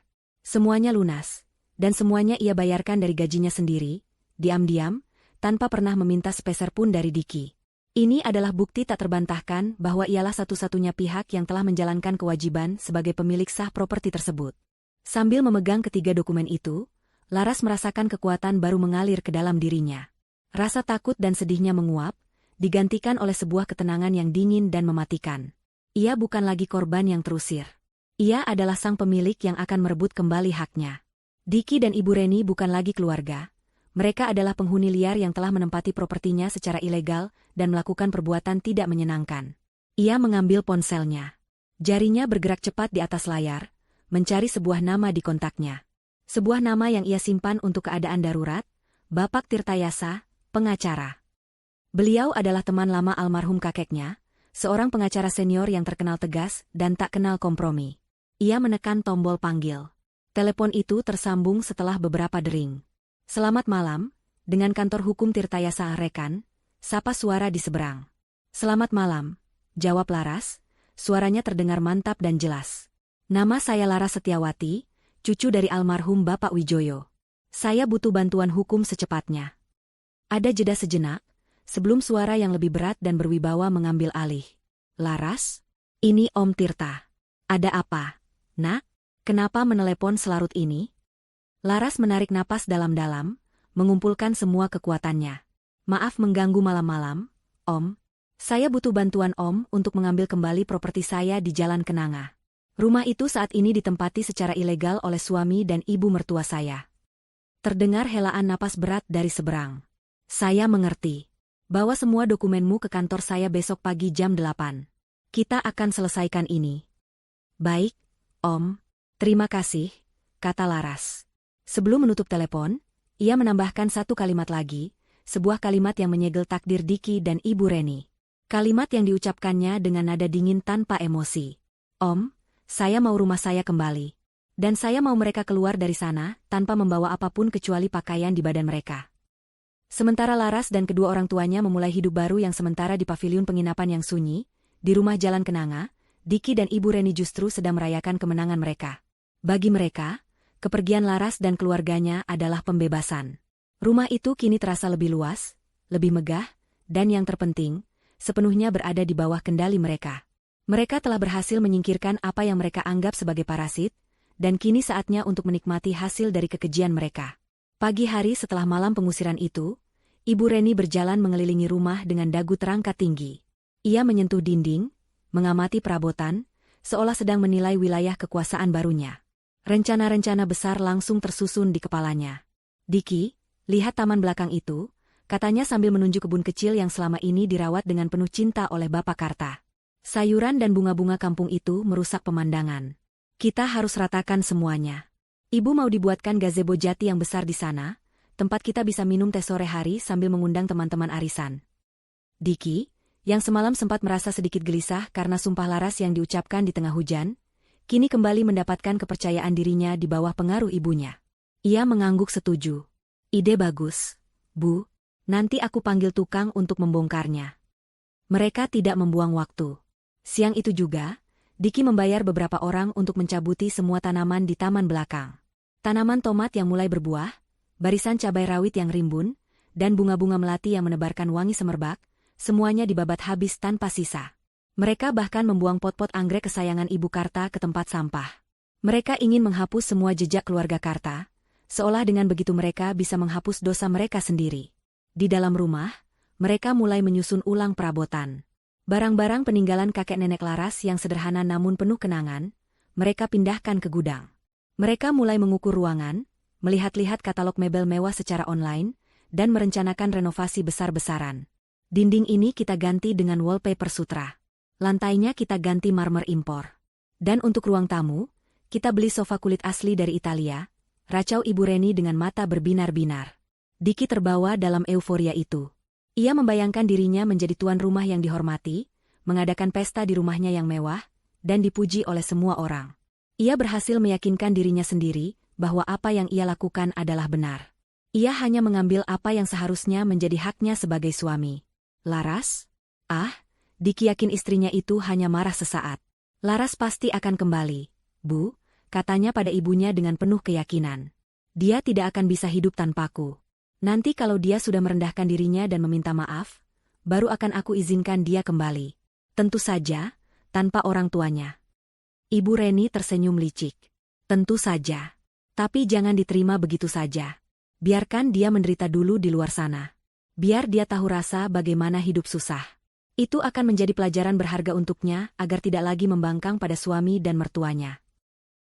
Semuanya lunas, dan semuanya ia bayarkan dari gajinya sendiri, diam-diam, tanpa pernah meminta sepeser pun dari Diki. Ini adalah bukti tak terbantahkan bahwa ialah satu-satunya pihak yang telah menjalankan kewajiban sebagai pemilik sah properti tersebut. Sambil memegang ketiga dokumen itu, Laras merasakan kekuatan baru mengalir ke dalam dirinya. Rasa takut dan sedihnya menguap, digantikan oleh sebuah ketenangan yang dingin dan mematikan. Ia bukan lagi korban yang terusir. Ia adalah sang pemilik yang akan merebut kembali haknya. Diki dan Ibu Reni bukan lagi keluarga. Mereka adalah penghuni liar yang telah menempati propertinya secara ilegal dan melakukan perbuatan tidak menyenangkan. Ia mengambil ponselnya. Jarinya bergerak cepat di atas layar, mencari sebuah nama di kontaknya. Sebuah nama yang ia simpan untuk keadaan darurat, Bapak Tirtayasa, pengacara. Beliau adalah teman lama almarhum kakeknya, seorang pengacara senior yang terkenal tegas dan tak kenal kompromi. Ia menekan tombol panggil. Telepon itu tersambung setelah beberapa dering. "Selamat malam, dengan kantor hukum Tirtayasa Rekan," sapa suara di seberang. "Selamat malam," jawab Laras, suaranya terdengar mantap dan jelas. "Nama saya Laras Setiawati, cucu dari almarhum Bapak Wijoyo. Saya butuh bantuan hukum secepatnya." Ada jeda sejenak, sebelum suara yang lebih berat dan berwibawa mengambil alih. "Laras? Ini Om Tirta. Ada apa, Nak? Kenapa menelepon selarut ini?" Laras menarik napas dalam-dalam, mengumpulkan semua kekuatannya. "Maaf mengganggu malam-malam, Om. Saya butuh bantuan Om untuk mengambil kembali properti saya di Jalan Kenanga. Rumah itu saat ini ditempati secara ilegal oleh suami dan ibu mertua saya." Terdengar helaan napas berat dari seberang. "Saya mengerti. Bawa semua dokumenmu ke kantor saya besok pagi jam 8. Kita akan selesaikan ini." "Baik, Om. Terima kasih," kata Laras. Sebelum menutup telepon, ia menambahkan satu kalimat lagi, sebuah kalimat yang menyegel takdir Diki dan Ibu Reni. Kalimat yang diucapkannya dengan nada dingin tanpa emosi. "Om, saya mau rumah saya kembali. Dan saya mau mereka keluar dari sana tanpa membawa apapun kecuali pakaian di badan mereka." Sementara Laras dan kedua orang tuanya memulai hidup baru yang sementara di paviliun penginapan yang sunyi, di rumah Jalan Kenanga, Diki dan Ibu Reni justru sedang merayakan kemenangan mereka. Bagi mereka, kepergian Laras dan keluarganya adalah pembebasan. Rumah itu kini terasa lebih luas, lebih megah, dan yang terpenting, sepenuhnya berada di bawah kendali mereka. Mereka telah berhasil menyingkirkan apa yang mereka anggap sebagai parasit, dan kini saatnya untuk menikmati hasil dari kekejian mereka. Pagi hari setelah malam pengusiran itu, Ibu Reni berjalan mengelilingi rumah dengan dagu terangkat tinggi. Ia menyentuh dinding, mengamati perabotan, seolah sedang menilai wilayah kekuasaan barunya. Rencana-rencana besar langsung tersusun di kepalanya. "Diki, lihat taman belakang itu," katanya sambil menunjuk kebun kecil yang selama ini dirawat dengan penuh cinta oleh Bapak Karta. "Sayuran dan bunga-bunga kampung itu merusak pemandangan. Kita harus ratakan semuanya. Ibu mau dibuatkan gazebo jati yang besar di sana, tempat kita bisa minum teh sore hari sambil mengundang teman-teman arisan." Diki, yang semalam sempat merasa sedikit gelisah karena sumpah Laras yang diucapkan di tengah hujan, kini kembali mendapatkan kepercayaan dirinya di bawah pengaruh ibunya. Ia mengangguk setuju. "Ide bagus, Bu. Nanti aku panggil tukang untuk membongkarnya." Mereka tidak membuang waktu. Siang itu juga, Diki membayar beberapa orang untuk mencabuti semua tanaman di taman belakang. Tanaman tomat yang mulai berbuah, barisan cabai rawit yang rimbun, dan bunga-bunga melati yang menebarkan wangi semerbak, semuanya dibabat habis tanpa sisa. Mereka bahkan membuang pot-pot anggrek kesayangan Ibu Karta ke tempat sampah. Mereka ingin menghapus semua jejak keluarga Karta, seolah dengan begitu mereka bisa menghapus dosa mereka sendiri. Di dalam rumah, mereka mulai menyusun ulang perabotan. Barang-barang peninggalan kakek nenek Laras yang sederhana namun penuh kenangan, mereka pindahkan ke gudang. Mereka mulai mengukur ruangan, melihat-lihat katalog mebel mewah secara online, dan merencanakan renovasi besar-besaran. "Dinding ini kita ganti dengan wallpaper sutra. Lantainya kita ganti marmer impor. Dan untuk ruang tamu, kita beli sofa kulit asli dari Italia," racau Ibu Reni dengan mata berbinar-binar. Diki terbawa dalam euforia itu. Ia membayangkan dirinya menjadi tuan rumah yang dihormati, mengadakan pesta di rumahnya yang mewah, dan dipuji oleh semua orang. Ia berhasil meyakinkan dirinya sendiri bahwa apa yang ia lakukan adalah benar. Ia hanya mengambil apa yang seharusnya menjadi haknya sebagai suami. "Laras? Ah?" Diki yakin istrinya itu hanya marah sesaat. "Laras pasti akan kembali, Bu," katanya pada ibunya dengan penuh keyakinan. "Dia tidak akan bisa hidup tanpaku. Nanti kalau dia sudah merendahkan dirinya dan meminta maaf, baru akan aku izinkan dia kembali. Tentu saja, tanpa orang tuanya." Ibu Reni tersenyum licik. "Tentu saja. Tapi jangan diterima begitu saja. Biarkan dia menderita dulu di luar sana. Biar dia tahu rasa bagaimana hidup susah. Itu akan menjadi pelajaran berharga untuknya agar tidak lagi membangkang pada suami dan mertuanya."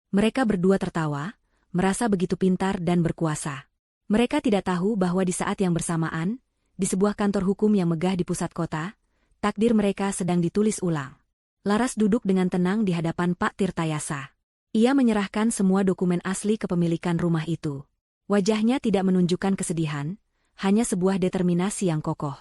Mereka berdua tertawa, merasa begitu pintar dan berkuasa. Mereka tidak tahu bahwa di saat yang bersamaan, di sebuah kantor hukum yang megah di pusat kota, takdir mereka sedang ditulis ulang. Laras duduk dengan tenang di hadapan Pak Tirtayasa. Ia menyerahkan semua dokumen asli kepemilikan rumah itu. Wajahnya tidak menunjukkan kesedihan, hanya sebuah determinasi yang kokoh.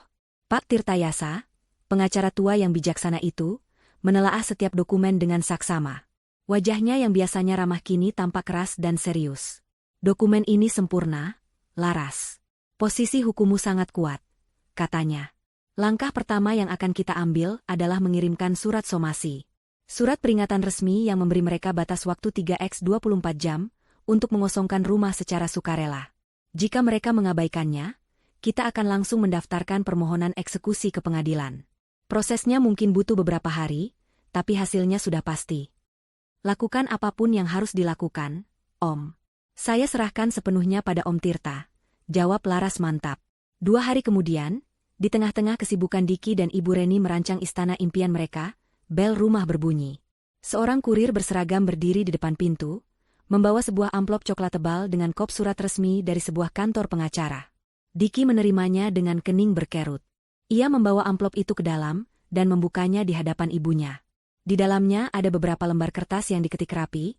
Pak Tirtayasa, pengacara tua yang bijaksana itu, menelaah setiap dokumen dengan saksama. Wajahnya yang biasanya ramah kini tampak keras dan serius. Dokumen ini sempurna, Laras. Posisi hukummu sangat kuat, katanya. Langkah pertama yang akan kita ambil adalah mengirimkan surat somasi. Surat peringatan resmi yang memberi mereka batas waktu 3x24 jam untuk mengosongkan rumah secara sukarela. Jika mereka mengabaikannya, kita akan langsung mendaftarkan permohonan eksekusi ke pengadilan. Prosesnya mungkin butuh beberapa hari, tapi hasilnya sudah pasti. Lakukan apapun yang harus dilakukan, Om. Saya serahkan sepenuhnya pada Om Tirta, jawab Laras mantap. 2 hari kemudian, di tengah-tengah kesibukan Diki dan Ibu Reni merancang istana impian mereka, bel rumah berbunyi. Seorang kurir berseragam berdiri di depan pintu, membawa sebuah amplop coklat tebal dengan kop surat resmi dari sebuah kantor pengacara. Diki menerimanya dengan kening berkerut. Ia membawa amplop itu ke dalam dan membukanya di hadapan ibunya. Di dalamnya ada beberapa lembar kertas yang diketik rapi,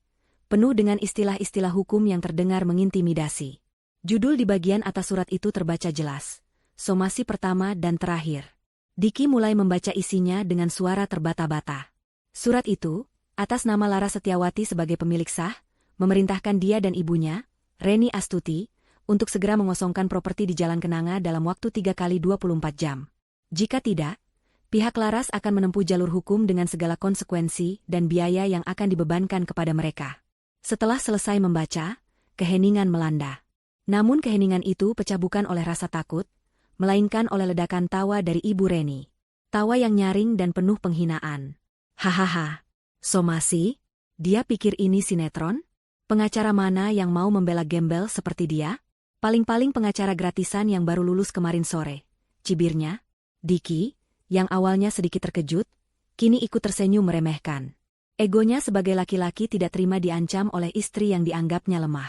penuh dengan istilah-istilah hukum yang terdengar mengintimidasi. Judul di bagian atas surat itu terbaca jelas, somasi pertama dan terakhir. Diki mulai membaca isinya dengan suara terbata-bata. Surat itu, atas nama Laras Setiawati sebagai pemilik sah, memerintahkan dia dan ibunya, Reni Astuti, untuk segera mengosongkan properti di Jalan Kenanga dalam waktu 3x24 jam. Jika tidak, pihak Laras akan menempuh jalur hukum dengan segala konsekuensi dan biaya yang akan dibebankan kepada mereka. Setelah selesai membaca, keheningan melanda. Namun keheningan itu pecah bukan oleh rasa takut, melainkan oleh ledakan tawa dari Ibu Reni. Tawa yang nyaring dan penuh penghinaan. Hahaha, somasi? Dia pikir ini sinetron? Pengacara mana yang mau membela gembel seperti dia? Paling-paling pengacara gratisan yang baru lulus kemarin sore. Cibirnya, Diki, yang awalnya sedikit terkejut, kini ikut tersenyum meremehkan. Egonya sebagai laki-laki tidak terima diancam oleh istri yang dianggapnya lemah.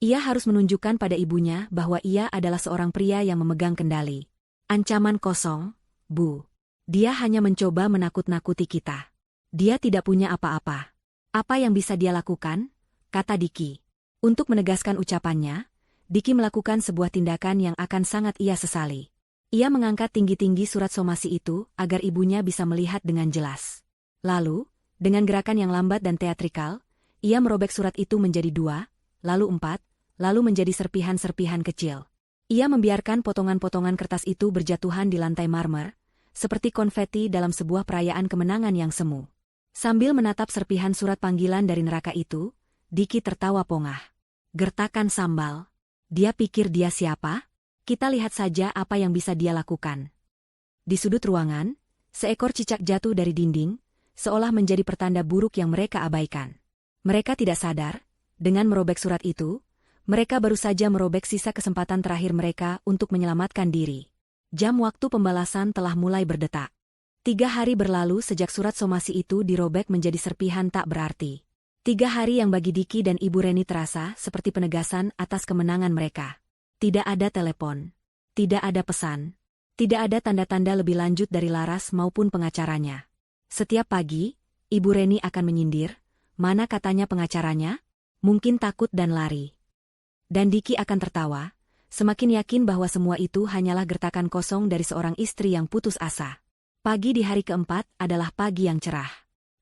Ia harus menunjukkan pada ibunya bahwa ia adalah seorang pria yang memegang kendali. Ancaman kosong, Bu. Dia hanya mencoba menakut-nakuti kita. Dia tidak punya apa-apa. Apa yang bisa dia lakukan? Kata Diki. Untuk menegaskan ucapannya, Diki melakukan sebuah tindakan yang akan sangat ia sesali. Ia mengangkat tinggi-tinggi surat somasi itu agar ibunya bisa melihat dengan jelas. Lalu, dengan gerakan yang lambat dan teatrikal, ia merobek surat itu menjadi 2, lalu 4, lalu menjadi serpihan-serpihan kecil. Ia membiarkan potongan-potongan kertas itu berjatuhan di lantai marmer, seperti konfeti dalam sebuah perayaan kemenangan yang semu. Sambil menatap serpihan surat panggilan dari neraka itu, Diki tertawa pongah. Gertakan sambal. Dia pikir dia siapa? Kita lihat saja apa yang bisa dia lakukan. Di sudut ruangan, seekor cicak jatuh dari dinding, seolah menjadi pertanda buruk yang mereka abaikan. Mereka tidak sadar, dengan merobek surat itu, mereka baru saja merobek sisa kesempatan terakhir mereka untuk menyelamatkan diri. Jam waktu pembalasan telah mulai berdetak. 3 hari berlalu sejak surat somasi itu dirobek menjadi serpihan tak berarti. 3 hari yang bagi Diki dan Ibu Reni terasa seperti penegasan atas kemenangan mereka. Tidak ada telepon. Tidak ada pesan. Tidak ada tanda-tanda lebih lanjut dari Laras maupun pengacaranya. Setiap pagi, Ibu Reni akan menyindir, mana katanya pengacaranya? Mungkin takut dan lari. Dan Diki akan tertawa, semakin yakin bahwa semua itu hanyalah gertakan kosong dari seorang istri yang putus asa. Pagi di hari keempat adalah pagi yang cerah.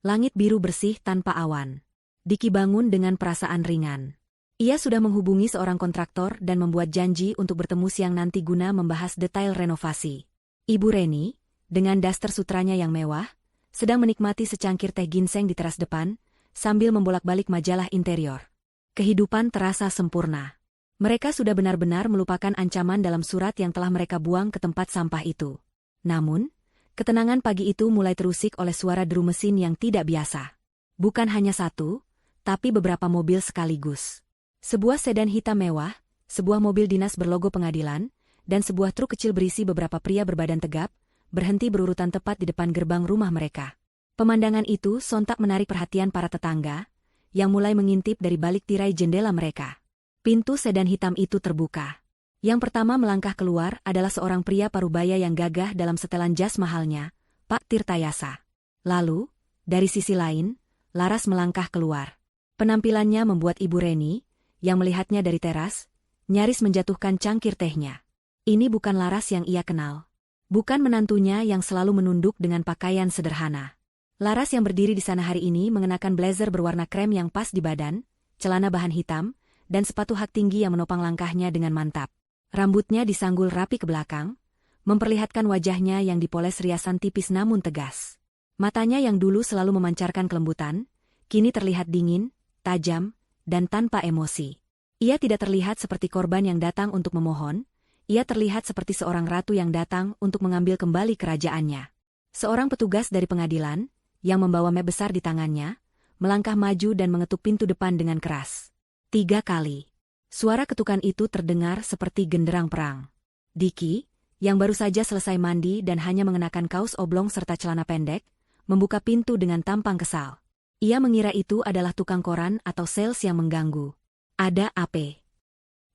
Langit biru bersih tanpa awan. Diki bangun dengan perasaan ringan. Ia sudah menghubungi seorang kontraktor dan membuat janji untuk bertemu siang nanti guna membahas detail renovasi. Ibu Reni, dengan daster sutranya yang mewah, sedang menikmati secangkir teh ginseng di teras depan, sambil membolak-balik majalah interior. Kehidupan terasa sempurna. Mereka sudah benar-benar melupakan ancaman dalam surat yang telah mereka buang ke tempat sampah itu. Namun, ketenangan pagi itu mulai terusik oleh suara deru mesin yang tidak biasa. Bukan hanya satu, tapi beberapa mobil sekaligus. Sebuah sedan hitam mewah, sebuah mobil dinas berlogo pengadilan, dan sebuah truk kecil berisi beberapa pria berbadan tegap, berhenti berurutan tepat di depan gerbang rumah mereka. Pemandangan itu sontak menarik perhatian para tetangga, yang mulai mengintip dari balik tirai jendela mereka. Pintu sedan hitam itu terbuka. Yang pertama melangkah keluar adalah seorang pria parubaya yang gagah dalam setelan jas mahalnya, Pak Tirtayasa. Lalu, dari sisi lain, Laras melangkah keluar. Penampilannya membuat Ibu Reni, yang melihatnya dari teras, nyaris menjatuhkan cangkir tehnya. Ini bukan Laras yang ia kenal. Bukan menantunya yang selalu menunduk dengan pakaian sederhana. Laras yang berdiri di sana hari ini mengenakan blazer berwarna krem yang pas di badan, celana bahan hitam, dan sepatu hak tinggi yang menopang langkahnya dengan mantap. Rambutnya disanggul rapi ke belakang, memperlihatkan wajahnya yang dipoles riasan tipis namun tegas. Matanya yang dulu selalu memancarkan kelembutan, kini terlihat dingin, tajam, dan tanpa emosi. Ia tidak terlihat seperti korban yang datang untuk memohon, ia terlihat seperti seorang ratu yang datang untuk mengambil kembali kerajaannya. Seorang petugas dari pengadilan, yang membawa map besar di tangannya, melangkah maju dan mengetuk pintu depan dengan keras. 3 kali. Suara ketukan itu terdengar seperti genderang perang. Diki, yang baru saja selesai mandi dan hanya mengenakan kaos oblong serta celana pendek, membuka pintu dengan tampang kesal. Ia mengira itu adalah tukang koran atau sales yang mengganggu. Ada apa?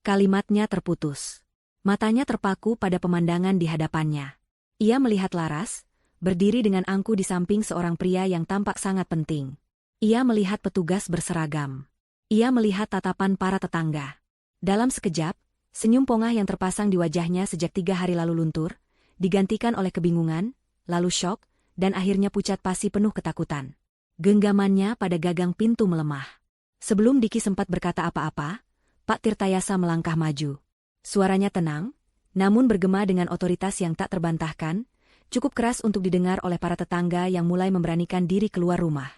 Kalimatnya terputus. Matanya terpaku pada pemandangan di hadapannya. Ia melihat Laras, berdiri dengan angku di samping seorang pria yang tampak sangat penting. Ia melihat petugas berseragam. Ia melihat tatapan para tetangga. Dalam sekejap, senyum pongah yang terpasang di wajahnya sejak 3 hari lalu luntur, digantikan oleh kebingungan, lalu syok, dan akhirnya pucat pasi penuh ketakutan. Genggamannya pada gagang pintu melemah. Sebelum Diki sempat berkata apa-apa, Pak Tirtayasa melangkah maju. Suaranya tenang, namun bergema dengan otoritas yang tak terbantahkan, cukup keras untuk didengar oleh para tetangga yang mulai memberanikan diri keluar rumah.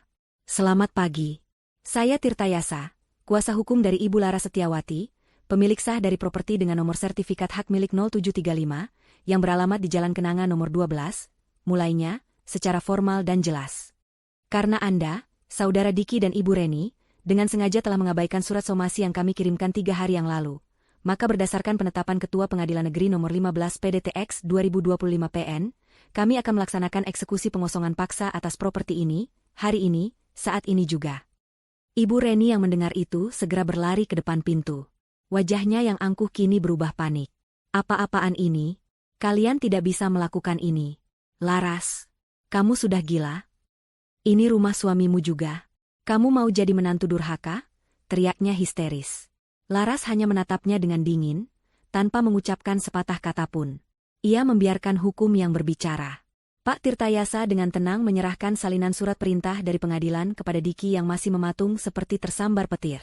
Selamat pagi. Saya Tirtayasa, kuasa hukum dari Ibu Laras Setiawati, pemilik sah dari properti dengan nomor sertifikat hak milik 0735, yang beralamat di Jalan Kenanga nomor 12, mulainya, secara formal dan jelas. Karena Anda, Saudara Diki dan Ibu Reni, dengan sengaja telah mengabaikan surat somasi yang kami kirimkan 3 hari yang lalu, maka berdasarkan penetapan Ketua Pengadilan Negeri nomor 15 PDTX 2025 PN, kami akan melaksanakan eksekusi pengosongan paksa atas properti ini, hari ini, saat ini juga. Ibu Reni yang mendengar itu segera berlari ke depan pintu. Wajahnya yang angkuh kini berubah panik. Apa-apaan ini? Kalian tidak bisa melakukan ini. Laras, kamu sudah gila? Ini rumah suamimu juga. Kamu mau jadi menantu durhaka? Teriaknya histeris. Laras hanya menatapnya dengan dingin, tanpa mengucapkan sepatah kata pun. Ia membiarkan hukum yang berbicara. Pak Tirtayasa dengan tenang menyerahkan salinan surat perintah dari pengadilan kepada Diki yang masih mematung seperti tersambar petir.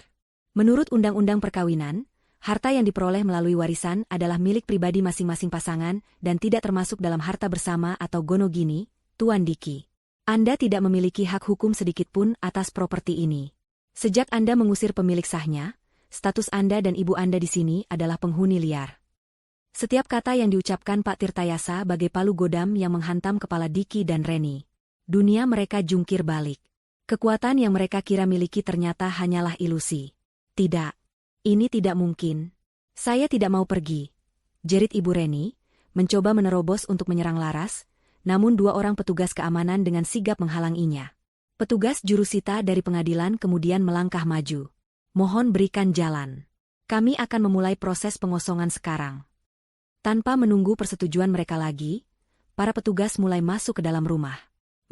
Menurut Undang-Undang Perkawinan, harta yang diperoleh melalui warisan adalah milik pribadi masing-masing pasangan dan tidak termasuk dalam harta bersama atau gonogini, Tuan Diki. Anda tidak memiliki hak hukum sedikitpun atas properti ini. Sejak Anda mengusir pemilik sahnya, status Anda dan ibu Anda di sini adalah penghuni liar. Setiap kata yang diucapkan Pak Tirtayasa bagai palu godam yang menghantam kepala Diki dan Reni. Dunia mereka jungkir balik. Kekuatan yang mereka kira miliki ternyata hanyalah ilusi. Tidak. Ini tidak mungkin. Saya tidak mau pergi. Jerit Ibu Reni, mencoba menerobos untuk menyerang Laras, namun 2 orang petugas keamanan dengan sigap menghalanginya. Petugas jurusita dari pengadilan kemudian melangkah maju. Mohon berikan jalan. Kami akan memulai proses pengosongan sekarang. Tanpa menunggu persetujuan mereka lagi, para petugas mulai masuk ke dalam rumah.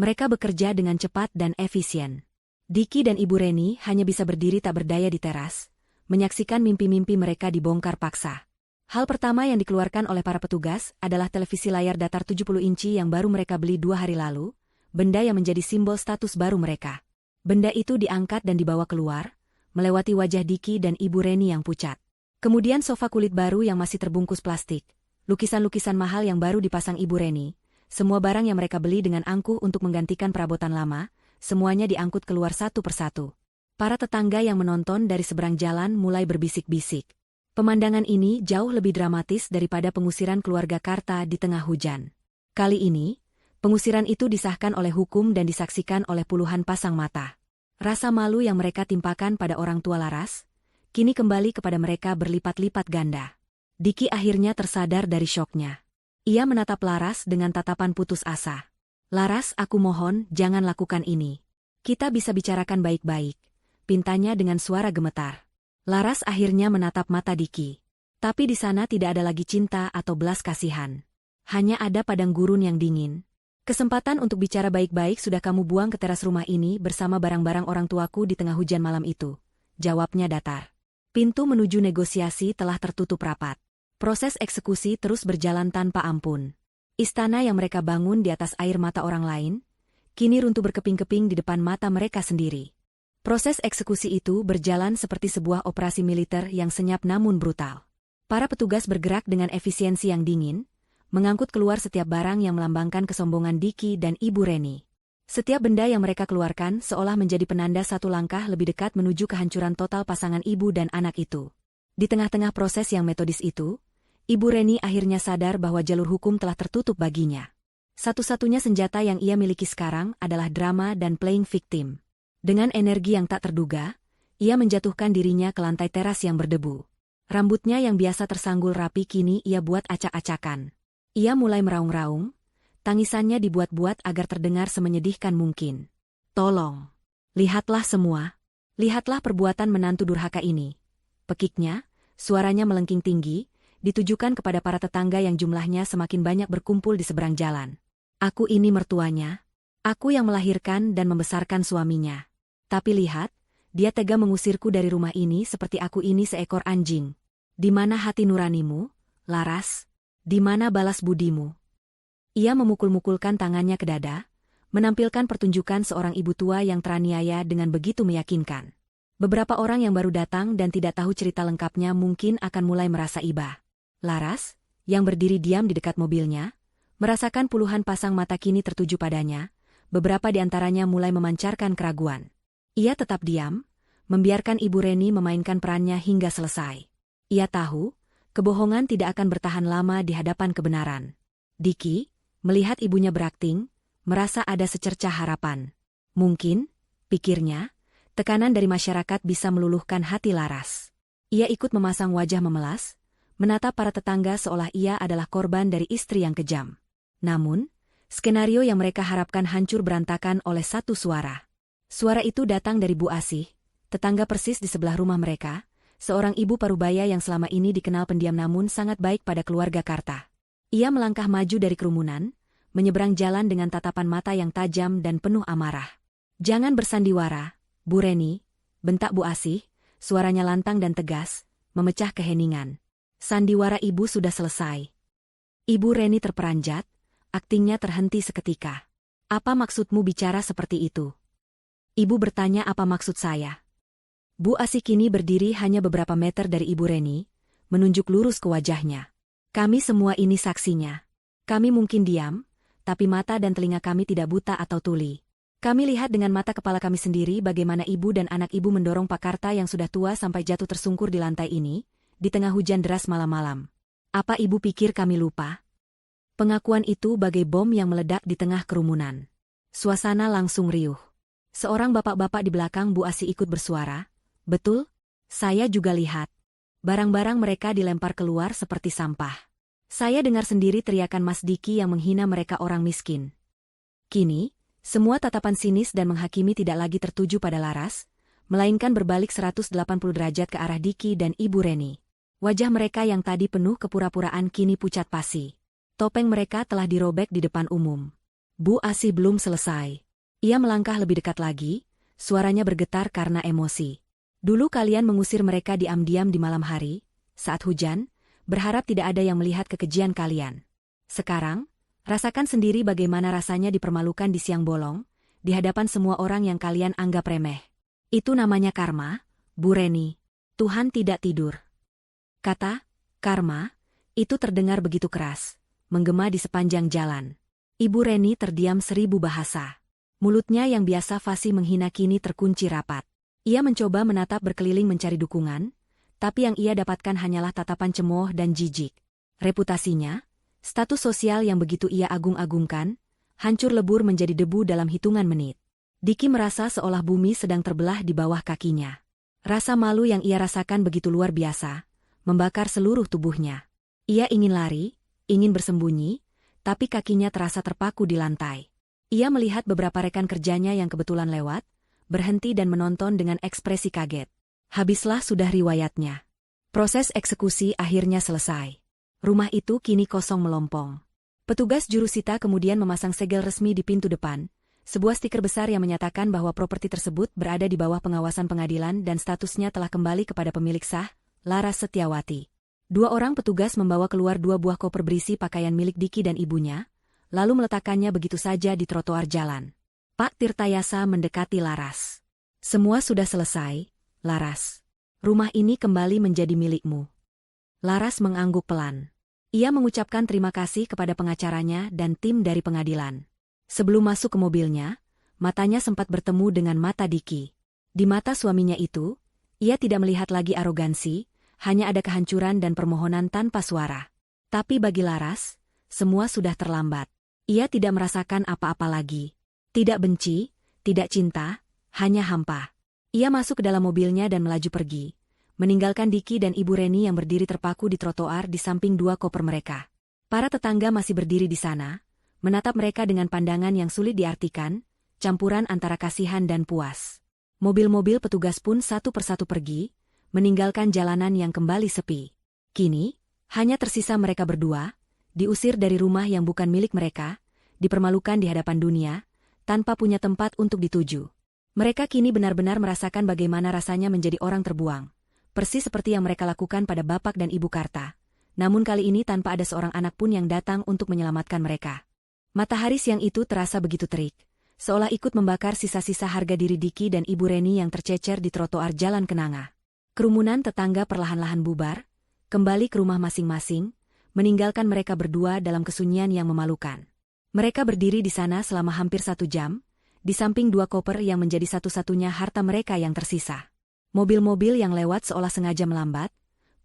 Mereka bekerja dengan cepat dan efisien. Diki dan Ibu Reni hanya bisa berdiri tak berdaya di teras, menyaksikan mimpi-mimpi mereka dibongkar paksa. Hal pertama yang dikeluarkan oleh para petugas adalah televisi layar datar 70 inci yang baru mereka beli 2 hari lalu, benda yang menjadi simbol status baru mereka. Benda itu diangkat dan dibawa keluar, melewati wajah Diki dan Ibu Reni yang pucat. Kemudian sofa kulit baru yang masih terbungkus plastik, lukisan-lukisan mahal yang baru dipasang Ibu Reni, semua barang yang mereka beli dengan angkuh untuk menggantikan perabotan lama, semuanya diangkut keluar satu persatu. Para tetangga yang menonton dari seberang jalan mulai berbisik-bisik. Pemandangan ini jauh lebih dramatis daripada pengusiran keluarga Karta di tengah hujan. Kali ini, pengusiran itu disahkan oleh hukum dan disaksikan oleh puluhan pasang mata. Rasa malu yang mereka timpakan pada orang tua Laras, kini kembali kepada mereka berlipat-lipat ganda. Diki akhirnya tersadar dari syoknya. Ia menatap Laras dengan tatapan putus asa. Laras, aku mohon, jangan lakukan ini. Kita bisa bicarakan baik-baik, pintanya dengan suara gemetar. Laras akhirnya menatap mata Diki. Tapi di sana tidak ada lagi cinta atau belas kasihan. Hanya ada padang gurun yang dingin. Kesempatan untuk bicara baik-baik sudah kamu buang ke teras rumah ini bersama barang-barang orang tuaku di tengah hujan malam itu. Jawabnya datar. Pintu menuju negosiasi telah tertutup rapat. Proses eksekusi terus berjalan tanpa ampun. Istana yang mereka bangun di atas air mata orang lain, kini runtuh berkeping-keping di depan mata mereka sendiri. Proses eksekusi itu berjalan seperti sebuah operasi militer yang senyap namun brutal. Para petugas bergerak dengan efisiensi yang dingin, mengangkut keluar setiap barang yang melambangkan kesombongan Diki dan Ibu Reni. Setiap benda yang mereka keluarkan seolah menjadi penanda satu langkah lebih dekat menuju kehancuran total pasangan ibu dan anak itu. Di tengah-tengah proses yang metodis itu, Ibu Reni akhirnya sadar bahwa jalur hukum telah tertutup baginya. Satu-satunya senjata yang ia miliki sekarang adalah drama dan playing victim. Dengan energi yang tak terduga, ia menjatuhkan dirinya ke lantai teras yang berdebu. Rambutnya yang biasa tersanggul rapi kini ia buat acak-acakan. Ia mulai meraung-raung. Tangisannya dibuat-buat agar terdengar semenyedihkan mungkin. Tolong. Lihatlah semua. Lihatlah perbuatan menantu durhaka ini. Pekiknya, suaranya melengking tinggi, ditujukan kepada para tetangga yang jumlahnya semakin banyak berkumpul di seberang jalan. Aku ini mertuanya. Aku yang melahirkan dan membesarkan suaminya. Tapi lihat, dia tega mengusirku dari rumah ini seperti aku ini seekor anjing. Di mana hati nuranimu, Laras? Di mana balas budimu? Ia memukul-mukulkan tangannya ke dada, menampilkan pertunjukan seorang ibu tua yang teraniaya dengan begitu meyakinkan. Beberapa orang yang baru datang dan tidak tahu cerita lengkapnya mungkin akan mulai merasa iba. Laras, yang berdiri diam di dekat mobilnya, merasakan puluhan pasang mata kini tertuju padanya, beberapa di antaranya mulai memancarkan keraguan. Ia tetap diam, membiarkan Ibu Reni memainkan perannya hingga selesai. Ia tahu, kebohongan tidak akan bertahan lama di hadapan kebenaran. Diki, melihat ibunya berakting, merasa ada secercah harapan. Mungkin, pikirnya, tekanan dari masyarakat bisa meluluhkan hati Laras. Ia ikut memasang wajah memelas, menatap para tetangga seolah ia adalah korban dari istri yang kejam. Namun, skenario yang mereka harapkan hancur berantakan oleh satu suara. Suara itu datang dari Bu Asih, tetangga persis di sebelah rumah mereka, seorang ibu parubaya yang selama ini dikenal pendiam namun sangat baik pada keluarga Karta. Ia melangkah maju dari kerumunan, menyeberang jalan dengan tatapan mata yang tajam dan penuh amarah. Jangan bersandiwara, Bu Reni, bentak Bu Asih, suaranya lantang dan tegas, memecah keheningan. Sandiwara ibu sudah selesai. Ibu Reni terperanjat, aktingnya terhenti seketika. Apa maksudmu bicara seperti itu? Ibu bertanya apa maksud saya. Bu Asih kini berdiri hanya beberapa meter dari Ibu Reni, menunjuk lurus ke wajahnya. Kami semua ini saksinya. Kami mungkin diam, tapi mata dan telinga kami tidak buta atau tuli. Kami lihat dengan mata kepala kami sendiri bagaimana ibu dan anak ibu mendorong Pak Karta yang sudah tua sampai jatuh tersungkur di lantai ini, di tengah hujan deras malam-malam. Apa ibu pikir kami lupa? Pengakuan itu bagai bom yang meledak di tengah kerumunan. Suasana langsung riuh. Seorang bapak-bapak di belakang Bu Asih ikut bersuara. Betul, saya juga lihat. Barang-barang mereka dilempar keluar seperti sampah. Saya dengar sendiri teriakan Mas Diki yang menghina mereka orang miskin. Kini, semua tatapan sinis dan menghakimi tidak lagi tertuju pada Laras, melainkan berbalik 180 derajat ke arah Diki dan Ibu Reni. Wajah mereka yang tadi penuh kepura-puraan kini pucat pasi. Topeng mereka telah dirobek di depan umum. Bu Asih belum selesai. Ia melangkah lebih dekat lagi, suaranya bergetar karena emosi. Dulu kalian mengusir mereka diam-diam di malam hari, saat hujan, berharap tidak ada yang melihat kekejian kalian. Sekarang, rasakan sendiri bagaimana rasanya dipermalukan di siang bolong, di hadapan semua orang yang kalian anggap remeh. Itu namanya karma, Bu Reni. Tuhan tidak tidur. Kata, karma, itu terdengar begitu keras, menggema di sepanjang jalan. Ibu Reni terdiam 1000 bahasa. Mulutnya yang biasa fasih menghina kini terkunci rapat. Ia mencoba menatap berkeliling mencari dukungan, tapi yang ia dapatkan hanyalah tatapan cemooh dan jijik. Reputasinya, status sosial yang begitu ia agung-agungkan, hancur lebur menjadi debu dalam hitungan menit. Diki merasa seolah bumi sedang terbelah di bawah kakinya. Rasa malu yang ia rasakan begitu luar biasa, membakar seluruh tubuhnya. Ia ingin lari, ingin bersembunyi, tapi kakinya terasa terpaku di lantai. Ia melihat beberapa rekan kerjanya yang kebetulan lewat, berhenti dan menonton dengan ekspresi kaget. Habislah sudah riwayatnya. Proses eksekusi akhirnya selesai. Rumah itu kini kosong melompong. Petugas jurusita kemudian memasang segel resmi di pintu depan, sebuah stiker besar yang menyatakan bahwa properti tersebut berada di bawah pengawasan pengadilan dan statusnya telah kembali kepada pemilik sah, Laras Setiawati. 2 orang petugas membawa keluar 2 buah koper berisi pakaian milik Diki dan ibunya, lalu meletakkannya begitu saja di trotoar jalan. Pak Tirtayasa mendekati Laras. Semua sudah selesai, Laras. Rumah ini kembali menjadi milikmu. Laras mengangguk pelan. Ia mengucapkan terima kasih kepada pengacaranya dan tim dari pengadilan. Sebelum masuk ke mobilnya, matanya sempat bertemu dengan mata Diki. Di mata suaminya itu, ia tidak melihat lagi arogansi, hanya ada kehancuran dan permohonan tanpa suara. Tapi bagi Laras, semua sudah terlambat. Ia tidak merasakan apa-apa lagi. Tidak benci, tidak cinta, hanya hampa. Ia masuk ke dalam mobilnya dan melaju pergi, meninggalkan Diki dan Ibu Reni yang berdiri terpaku di trotoar di samping dua koper mereka. Para tetangga masih berdiri di sana, menatap mereka dengan pandangan yang sulit diartikan, campuran antara kasihan dan puas. Mobil-mobil petugas pun satu persatu pergi, meninggalkan jalanan yang kembali sepi. Kini, hanya tersisa mereka berdua, diusir dari rumah yang bukan milik mereka, dipermalukan di hadapan dunia, tanpa punya tempat untuk dituju. Mereka kini benar-benar merasakan bagaimana rasanya menjadi orang terbuang, persis seperti yang mereka lakukan pada Bapak dan Ibu Karta. Namun kali ini tanpa ada seorang anak pun yang datang untuk menyelamatkan mereka. Matahari siang itu terasa begitu terik, seolah ikut membakar sisa-sisa harga diri Diki dan Ibu Reni yang tercecer di trotoar Jalan Kenanga. Kerumunan tetangga perlahan-lahan bubar, kembali ke rumah masing-masing, meninggalkan mereka berdua dalam kesunyian yang memalukan. Mereka berdiri di sana selama hampir 1 jam, di samping dua koper yang menjadi satu-satunya harta mereka yang tersisa. Mobil-mobil yang lewat seolah sengaja melambat,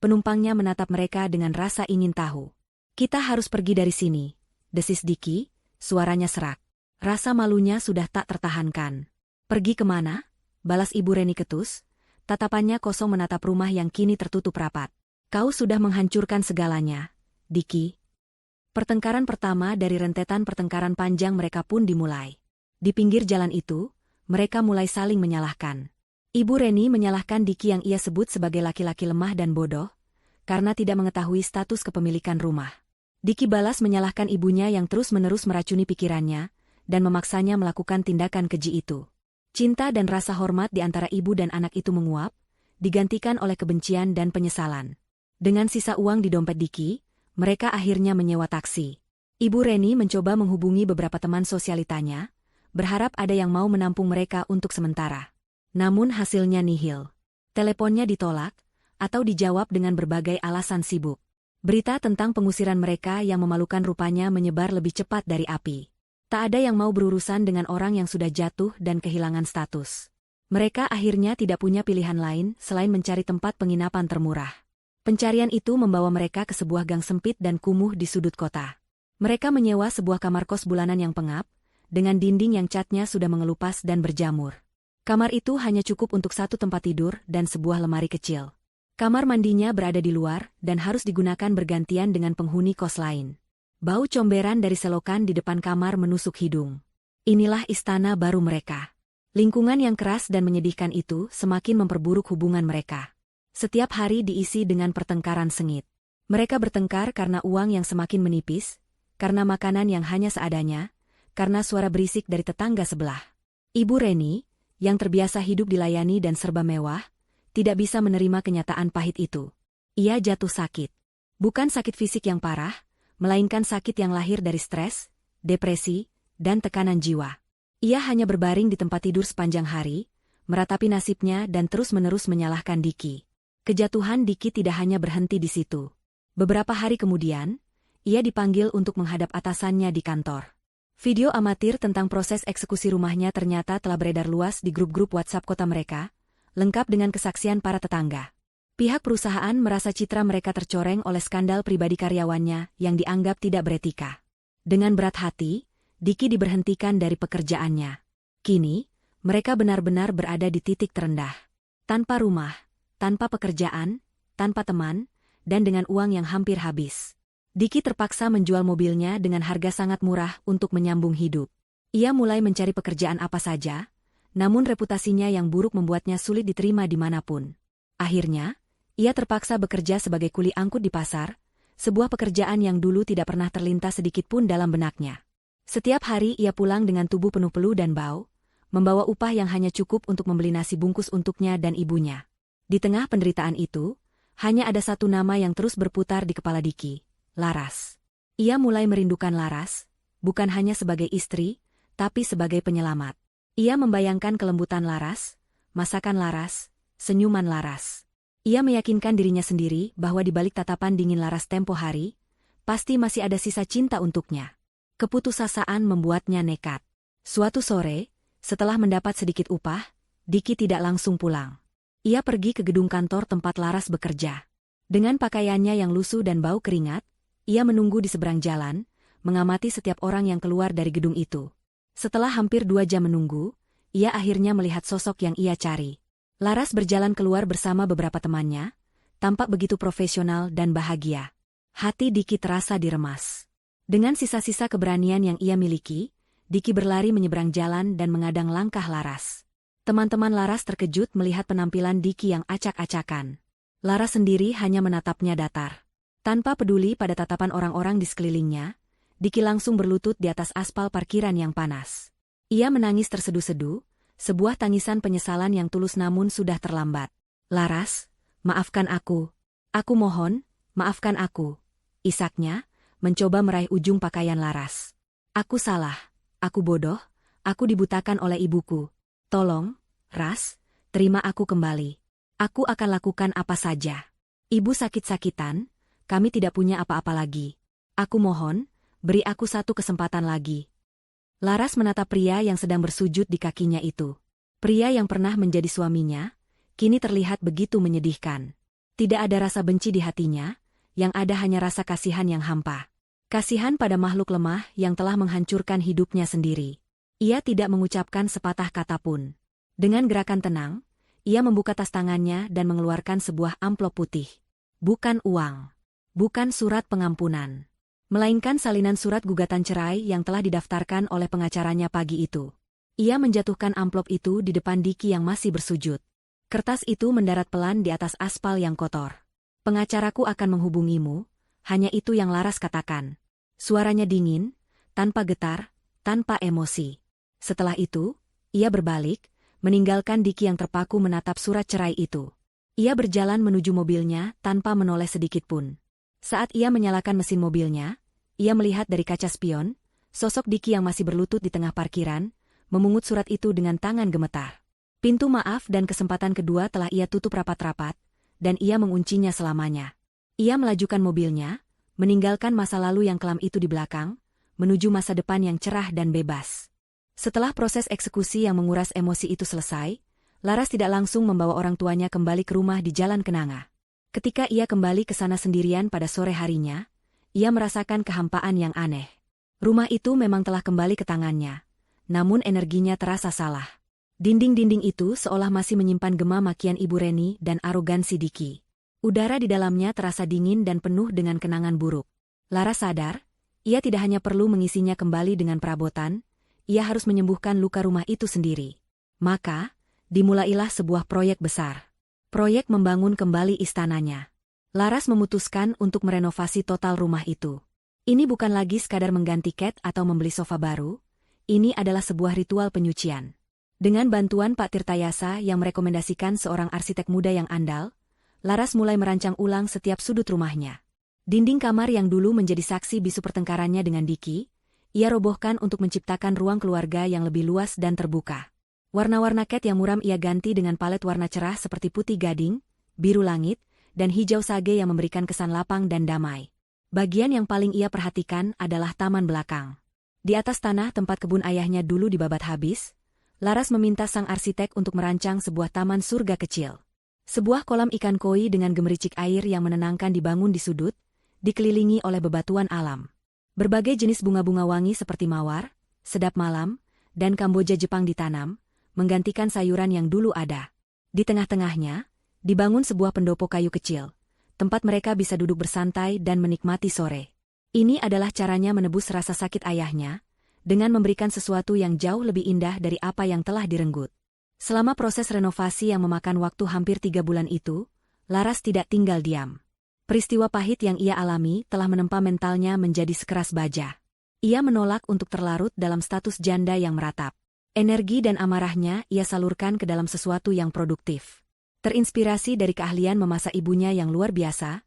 penumpangnya menatap mereka dengan rasa ingin tahu. Kita harus pergi dari sini, desis Diki, suaranya serak. Rasa malunya sudah tak tertahankan. Pergi kemana? Balas Ibu Reni ketus, tatapannya kosong menatap rumah yang kini tertutup rapat. Kau sudah menghancurkan segalanya, Diki. Pertengkaran pertama dari rentetan pertengkaran panjang mereka pun dimulai. Di pinggir jalan itu, mereka mulai saling menyalahkan. Ibu Reni menyalahkan Diki yang ia sebut sebagai laki-laki lemah dan bodoh, karena tidak mengetahui status kepemilikan rumah. Diki balas menyalahkan ibunya yang terus-menerus meracuni pikirannya, dan memaksanya melakukan tindakan keji itu. Cinta dan rasa hormat di antara ibu dan anak itu menguap, digantikan oleh kebencian dan penyesalan. Dengan sisa uang di dompet Diki, mereka akhirnya menyewa taksi. Ibu Reni mencoba menghubungi beberapa teman sosialitanya, berharap ada yang mau menampung mereka untuk sementara. Namun hasilnya nihil. Teleponnya ditolak, atau dijawab dengan berbagai alasan sibuk. Berita tentang pengusiran mereka yang memalukan rupanya menyebar lebih cepat dari api. Tak ada yang mau berurusan dengan orang yang sudah jatuh dan kehilangan status. Mereka akhirnya tidak punya pilihan lain selain mencari tempat penginapan termurah. Pencarian itu membawa mereka ke sebuah gang sempit dan kumuh di sudut kota. Mereka menyewa sebuah kamar kos bulanan yang pengap, dengan dinding yang catnya sudah mengelupas dan berjamur. Kamar itu hanya cukup untuk 1 tempat tidur dan sebuah lemari kecil. Kamar mandinya berada di luar dan harus digunakan bergantian dengan penghuni kos lain. Bau comberan dari selokan di depan kamar menusuk hidung. Inilah istana baru mereka. Lingkungan yang keras dan menyedihkan itu semakin memperburuk hubungan mereka. Setiap hari diisi dengan pertengkaran sengit. Mereka bertengkar karena uang yang semakin menipis, karena makanan yang hanya seadanya, karena suara berisik dari tetangga sebelah. Ibu Reni, yang terbiasa hidup dilayani dan serba mewah, tidak bisa menerima kenyataan pahit itu. Ia jatuh sakit. Bukan sakit fisik yang parah, melainkan sakit yang lahir dari stres, depresi, dan tekanan jiwa. Ia hanya berbaring di tempat tidur sepanjang hari, meratapi nasibnya dan terus-menerus menyalahkan Diki. Kejatuhan Diki tidak hanya berhenti di situ. Beberapa hari kemudian, ia dipanggil untuk menghadap atasannya di kantor. Video amatir tentang proses eksekusi rumahnya ternyata telah beredar luas di grup-grup WhatsApp kota mereka, lengkap dengan kesaksian para tetangga. Pihak perusahaan merasa citra mereka tercoreng oleh skandal pribadi karyawannya yang dianggap tidak beretika. Dengan berat hati, Diki diberhentikan dari pekerjaannya. Kini, mereka benar-benar berada di titik terendah. Tanpa rumah, tanpa pekerjaan, tanpa teman, dan dengan uang yang hampir habis. Diki terpaksa menjual mobilnya dengan harga sangat murah untuk menyambung hidup. Ia mulai mencari pekerjaan apa saja, namun reputasinya yang buruk membuatnya sulit diterima dimanapun. Akhirnya, ia terpaksa bekerja sebagai kuli angkut di pasar, sebuah pekerjaan yang dulu tidak pernah terlintas sedikit pun dalam benaknya. Setiap hari ia pulang dengan tubuh penuh peluh dan bau, membawa upah yang hanya cukup untuk membeli nasi bungkus untuknya dan ibunya. Di tengah penderitaan itu, hanya ada satu nama yang terus berputar di kepala Diki, Laras. Ia mulai merindukan Laras, bukan hanya sebagai istri, tapi sebagai penyelamat. Ia membayangkan kelembutan Laras, masakan Laras, senyuman Laras. Ia meyakinkan dirinya sendiri bahwa di balik tatapan dingin Laras tempo hari, pasti masih ada sisa cinta untuknya. Keputusasaan membuatnya nekat. Suatu sore, setelah mendapat sedikit upah, Diki tidak langsung pulang. Ia pergi ke gedung kantor tempat Laras bekerja. Dengan pakaiannya yang lusuh dan bau keringat, ia menunggu di seberang jalan, mengamati setiap orang yang keluar dari gedung itu. Setelah hampir 2 jam menunggu, ia akhirnya melihat sosok yang ia cari. Laras berjalan keluar bersama beberapa temannya, tampak begitu profesional dan bahagia. Hati Diki terasa diremas. Dengan sisa-sisa keberanian yang ia miliki, Diki berlari menyeberang jalan dan mengadang langkah Laras. Teman-teman Laras terkejut melihat penampilan Diki yang acak-acakan. Laras sendiri hanya menatapnya datar. Tanpa peduli pada tatapan orang-orang di sekelilingnya, Diki langsung berlutut di atas aspal parkiran yang panas. Ia menangis terseduh-seduh, sebuah tangisan penyesalan yang tulus namun sudah terlambat. Laras, maafkan aku. Aku mohon, maafkan aku. Isaknya, mencoba meraih ujung pakaian Laras. Aku salah, aku bodoh, aku dibutakan oleh ibuku. Tolong, Ras, terima aku kembali. Aku akan lakukan apa saja. Ibu sakit-sakitan, kami tidak punya apa-apa lagi. Aku mohon, beri aku satu kesempatan lagi. Laras menatap pria yang sedang bersujud di kakinya itu. Pria yang pernah menjadi suaminya, kini terlihat begitu menyedihkan. Tidak ada rasa benci di hatinya, yang ada hanya rasa kasihan yang hampa. Kasihan pada makhluk lemah yang telah menghancurkan hidupnya sendiri. Ia tidak mengucapkan sepatah kata pun. Dengan gerakan tenang, ia membuka tas tangannya dan mengeluarkan sebuah amplop putih. Bukan uang. Bukan surat pengampunan. Melainkan salinan surat gugatan cerai yang telah didaftarkan oleh pengacaranya pagi itu. Ia menjatuhkan amplop itu di depan Diki yang masih bersujud. Kertas itu mendarat pelan di atas aspal yang kotor. Pengacaraku akan menghubungimu, hanya itu yang Laras katakan. Suaranya dingin, tanpa getar, tanpa emosi. Setelah itu, ia berbalik, meninggalkan Diki yang terpaku menatap surat cerai itu. Ia berjalan menuju mobilnya tanpa menoleh sedikitpun. Saat ia menyalakan mesin mobilnya, ia melihat dari kaca spion, sosok Diki yang masih berlutut di tengah parkiran, memungut surat itu dengan tangan gemetar. Pintu maaf dan kesempatan kedua telah ia tutup rapat-rapat, dan ia menguncinya selamanya. Ia melajukan mobilnya, meninggalkan masa lalu yang kelam itu di belakang, menuju masa depan yang cerah dan bebas. Setelah proses eksekusi yang menguras emosi itu selesai, Laras tidak langsung membawa orang tuanya kembali ke rumah di Jalan Kenanga. Ketika ia kembali ke sana sendirian pada sore harinya, ia merasakan kehampaan yang aneh. Rumah itu memang telah kembali ke tangannya, namun energinya terasa salah. Dinding-dinding itu seolah masih menyimpan gema makian Ibu Reni dan arogansi Diki. Udara di dalamnya terasa dingin dan penuh dengan kenangan buruk. Laras sadar, ia tidak hanya perlu mengisinya kembali dengan perabotan, ia harus menyembuhkan luka rumah itu sendiri. Maka, dimulailah sebuah proyek besar. Proyek membangun kembali istananya. Laras memutuskan untuk merenovasi total rumah itu. Ini bukan lagi sekadar mengganti cat atau membeli sofa baru, ini adalah sebuah ritual penyucian. Dengan bantuan Pak Tirtayasa yang merekomendasikan seorang arsitek muda yang andal, Laras mulai merancang ulang setiap sudut rumahnya. Dinding kamar yang dulu menjadi saksi bisu pertengkarannya dengan Diki, ia robohkan untuk menciptakan ruang keluarga yang lebih luas dan terbuka. Warna-warna cat yang muram ia ganti dengan palet warna cerah seperti putih gading, biru langit, dan hijau sage yang memberikan kesan lapang dan damai. Bagian yang paling ia perhatikan adalah taman belakang. Di atas tanah tempat kebun ayahnya dulu dibabat habis, Laras meminta sang arsitek untuk merancang sebuah taman surga kecil. Sebuah kolam ikan koi dengan gemericik air yang menenangkan dibangun di sudut, dikelilingi oleh bebatuan alam. Berbagai jenis bunga-bunga wangi seperti mawar, sedap malam, dan kamboja Jepang ditanam, menggantikan sayuran yang dulu ada. Di tengah-tengahnya, dibangun sebuah pendopo kayu kecil, tempat mereka bisa duduk bersantai dan menikmati sore. Ini adalah caranya menebus rasa sakit ayahnya, dengan memberikan sesuatu yang jauh lebih indah dari apa yang telah direnggut. Selama proses renovasi yang memakan waktu hampir 3 bulan itu, Laras tidak tinggal diam. Peristiwa pahit yang ia alami telah menempa mentalnya menjadi sekeras baja. Ia menolak untuk terlarut dalam status janda yang meratap. Energi dan amarahnya ia salurkan ke dalam sesuatu yang produktif. Terinspirasi dari keahlian memasak ibunya yang luar biasa,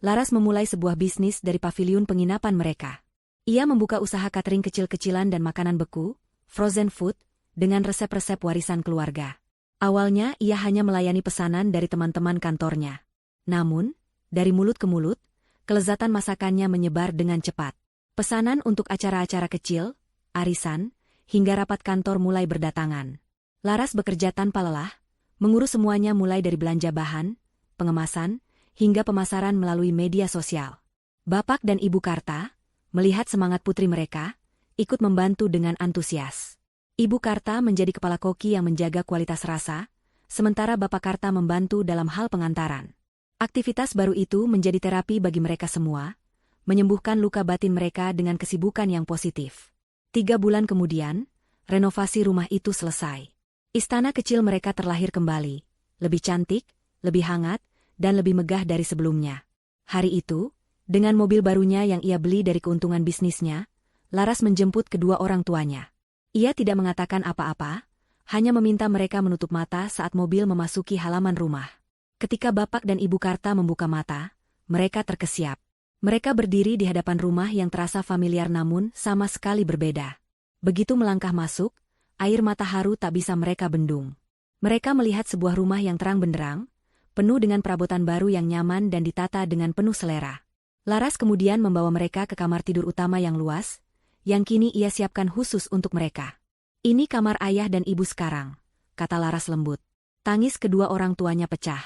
Laras memulai sebuah bisnis dari paviliun penginapan mereka. Ia membuka usaha catering kecil-kecilan dan makanan beku, frozen food, dengan resep-resep warisan keluarga. Awalnya ia hanya melayani pesanan dari teman-teman kantornya. Namun, dari mulut ke mulut, kelezatan masakannya menyebar dengan cepat. Pesanan untuk acara-acara kecil, arisan, hingga rapat kantor mulai berdatangan. Laras bekerja tanpa lelah, mengurus semuanya mulai dari belanja bahan, pengemasan, hingga pemasaran melalui media sosial. Bapak dan Ibu Karta, melihat semangat putri mereka, ikut membantu dengan antusias. Ibu Karta menjadi kepala koki yang menjaga kualitas rasa, sementara Bapak Karta membantu dalam hal pengantaran. Aktivitas baru itu menjadi terapi bagi mereka semua, menyembuhkan luka batin mereka dengan kesibukan yang positif. 3 bulan kemudian, renovasi rumah itu selesai. Istana kecil mereka terlahir kembali, lebih cantik, lebih hangat, dan lebih megah dari sebelumnya. Hari itu, dengan mobil barunya yang ia beli dari keuntungan bisnisnya, Laras menjemput kedua orang tuanya. Ia tidak mengatakan apa-apa, hanya meminta mereka menutup mata saat mobil memasuki halaman rumah. Ketika Bapak dan Ibu Karta membuka mata, mereka terkesiap. Mereka berdiri di hadapan rumah yang terasa familiar namun sama sekali berbeda. Begitu melangkah masuk, air mata haru tak bisa mereka bendung. Mereka melihat sebuah rumah yang terang benderang, penuh dengan perabotan baru yang nyaman dan ditata dengan penuh selera. Laras kemudian membawa mereka ke kamar tidur utama yang luas, yang kini ia siapkan khusus untuk mereka. "Ini kamar ayah dan ibu sekarang," kata Laras lembut. Tangis kedua orang tuanya pecah.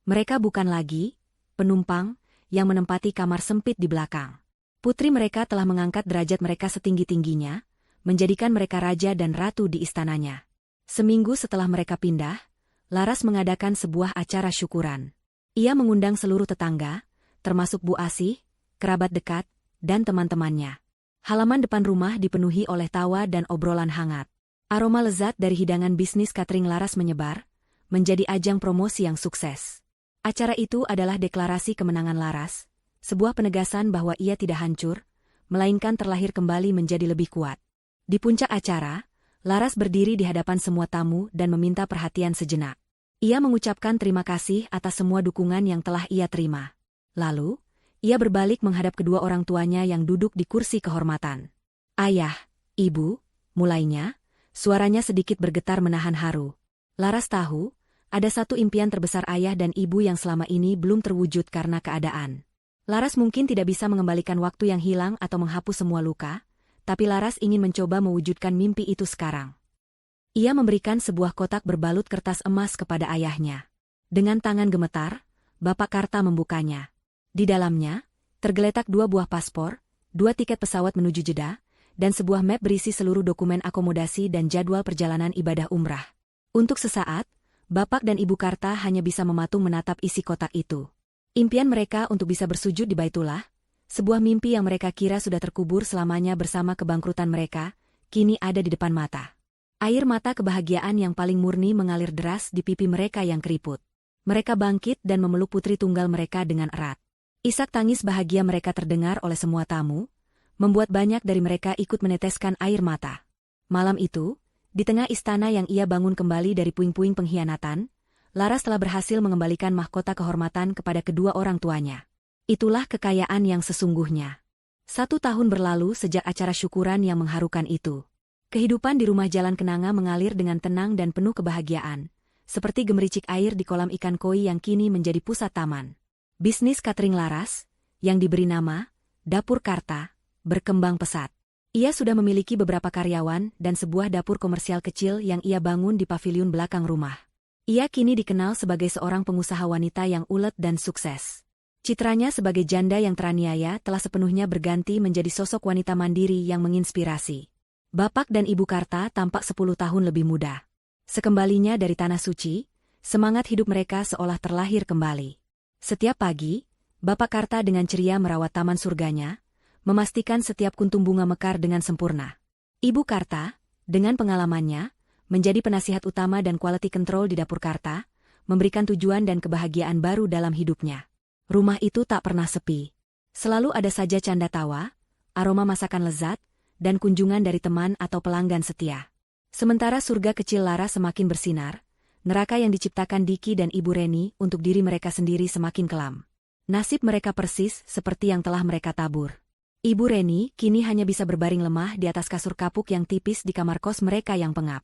Mereka bukan lagi penumpang yang menempati kamar sempit di belakang. Putri mereka telah mengangkat derajat mereka setinggi-tingginya, menjadikan mereka raja dan ratu di istananya. Seminggu setelah mereka pindah, Laras mengadakan sebuah acara syukuran. Ia mengundang seluruh tetangga, termasuk Bu Asih, kerabat dekat, dan teman-temannya. Halaman depan rumah dipenuhi oleh tawa dan obrolan hangat. Aroma lezat dari hidangan bisnis catering Laras menyebar, menjadi ajang promosi yang sukses. Acara itu adalah deklarasi kemenangan Laras, sebuah penegasan bahwa ia tidak hancur, melainkan terlahir kembali menjadi lebih kuat. Di puncak acara, Laras berdiri di hadapan semua tamu dan meminta perhatian sejenak. Ia mengucapkan terima kasih atas semua dukungan yang telah ia terima. Lalu, ia berbalik menghadap kedua orang tuanya yang duduk di kursi kehormatan. "Ayah, Ibu," mulainya, suaranya sedikit bergetar menahan haru. Laras tahu, ada satu impian terbesar ayah dan ibu yang selama ini belum terwujud karena keadaan. Laras mungkin tidak bisa mengembalikan waktu yang hilang atau menghapus semua luka, tapi Laras ingin mencoba mewujudkan mimpi itu sekarang. Ia memberikan sebuah kotak berbalut kertas emas kepada ayahnya. Dengan tangan gemetar, Bapak Karta membukanya. Di dalamnya, tergeletak 2 buah paspor, 2 tiket pesawat menuju Jeddah, dan sebuah map berisi seluruh dokumen akomodasi dan jadwal perjalanan ibadah umrah. Untuk sesaat, Bapak dan Ibu Karta hanya bisa mematung menatap isi kotak itu. Impian mereka untuk bisa bersujud di Baitullah, sebuah mimpi yang mereka kira sudah terkubur selamanya bersama kebangkrutan mereka, kini ada di depan mata. Air mata kebahagiaan yang paling murni mengalir deras di pipi mereka yang keriput. Mereka bangkit dan memeluk putri tunggal mereka dengan erat. Isak tangis bahagia mereka terdengar oleh semua tamu, membuat banyak dari mereka ikut meneteskan air mata. Malam itu, di tengah istana yang ia bangun kembali dari puing-puing pengkhianatan, Laras telah berhasil mengembalikan mahkota kehormatan kepada kedua orang tuanya. Itulah kekayaan yang sesungguhnya. 1 tahun berlalu sejak acara syukuran yang mengharukan itu. Kehidupan di rumah Jalan Kenanga mengalir dengan tenang dan penuh kebahagiaan, seperti gemericik air di kolam ikan koi yang kini menjadi pusat taman. Bisnis catering Laras, yang diberi nama Dapur Karta, berkembang pesat. Ia sudah memiliki beberapa karyawan dan sebuah dapur komersial kecil yang ia bangun di paviliun belakang rumah. Ia kini dikenal sebagai seorang pengusaha wanita yang ulet dan sukses. Citranya sebagai janda yang teraniaya telah sepenuhnya berganti menjadi sosok wanita mandiri yang menginspirasi. Bapak dan Ibu Karta tampak 10 tahun lebih muda. Sekembalinya dari Tanah Suci, semangat hidup mereka seolah terlahir kembali. Setiap pagi, Bapak Karta dengan ceria merawat taman surganya, memastikan setiap kuntum bunga mekar dengan sempurna. Ibu Karta, dengan pengalamannya, menjadi penasihat utama dan quality control di Dapur Karta, memberikan tujuan dan kebahagiaan baru dalam hidupnya. Rumah itu tak pernah sepi. Selalu ada saja canda tawa, aroma masakan lezat, dan kunjungan dari teman atau pelanggan setia. Sementara surga kecil Laras semakin bersinar, neraka yang diciptakan Diki dan Ibu Reni untuk diri mereka sendiri semakin kelam. Nasib mereka persis seperti yang telah mereka tabur. Ibu Reni kini hanya bisa berbaring lemah di atas kasur kapuk yang tipis di kamar kos mereka yang pengap.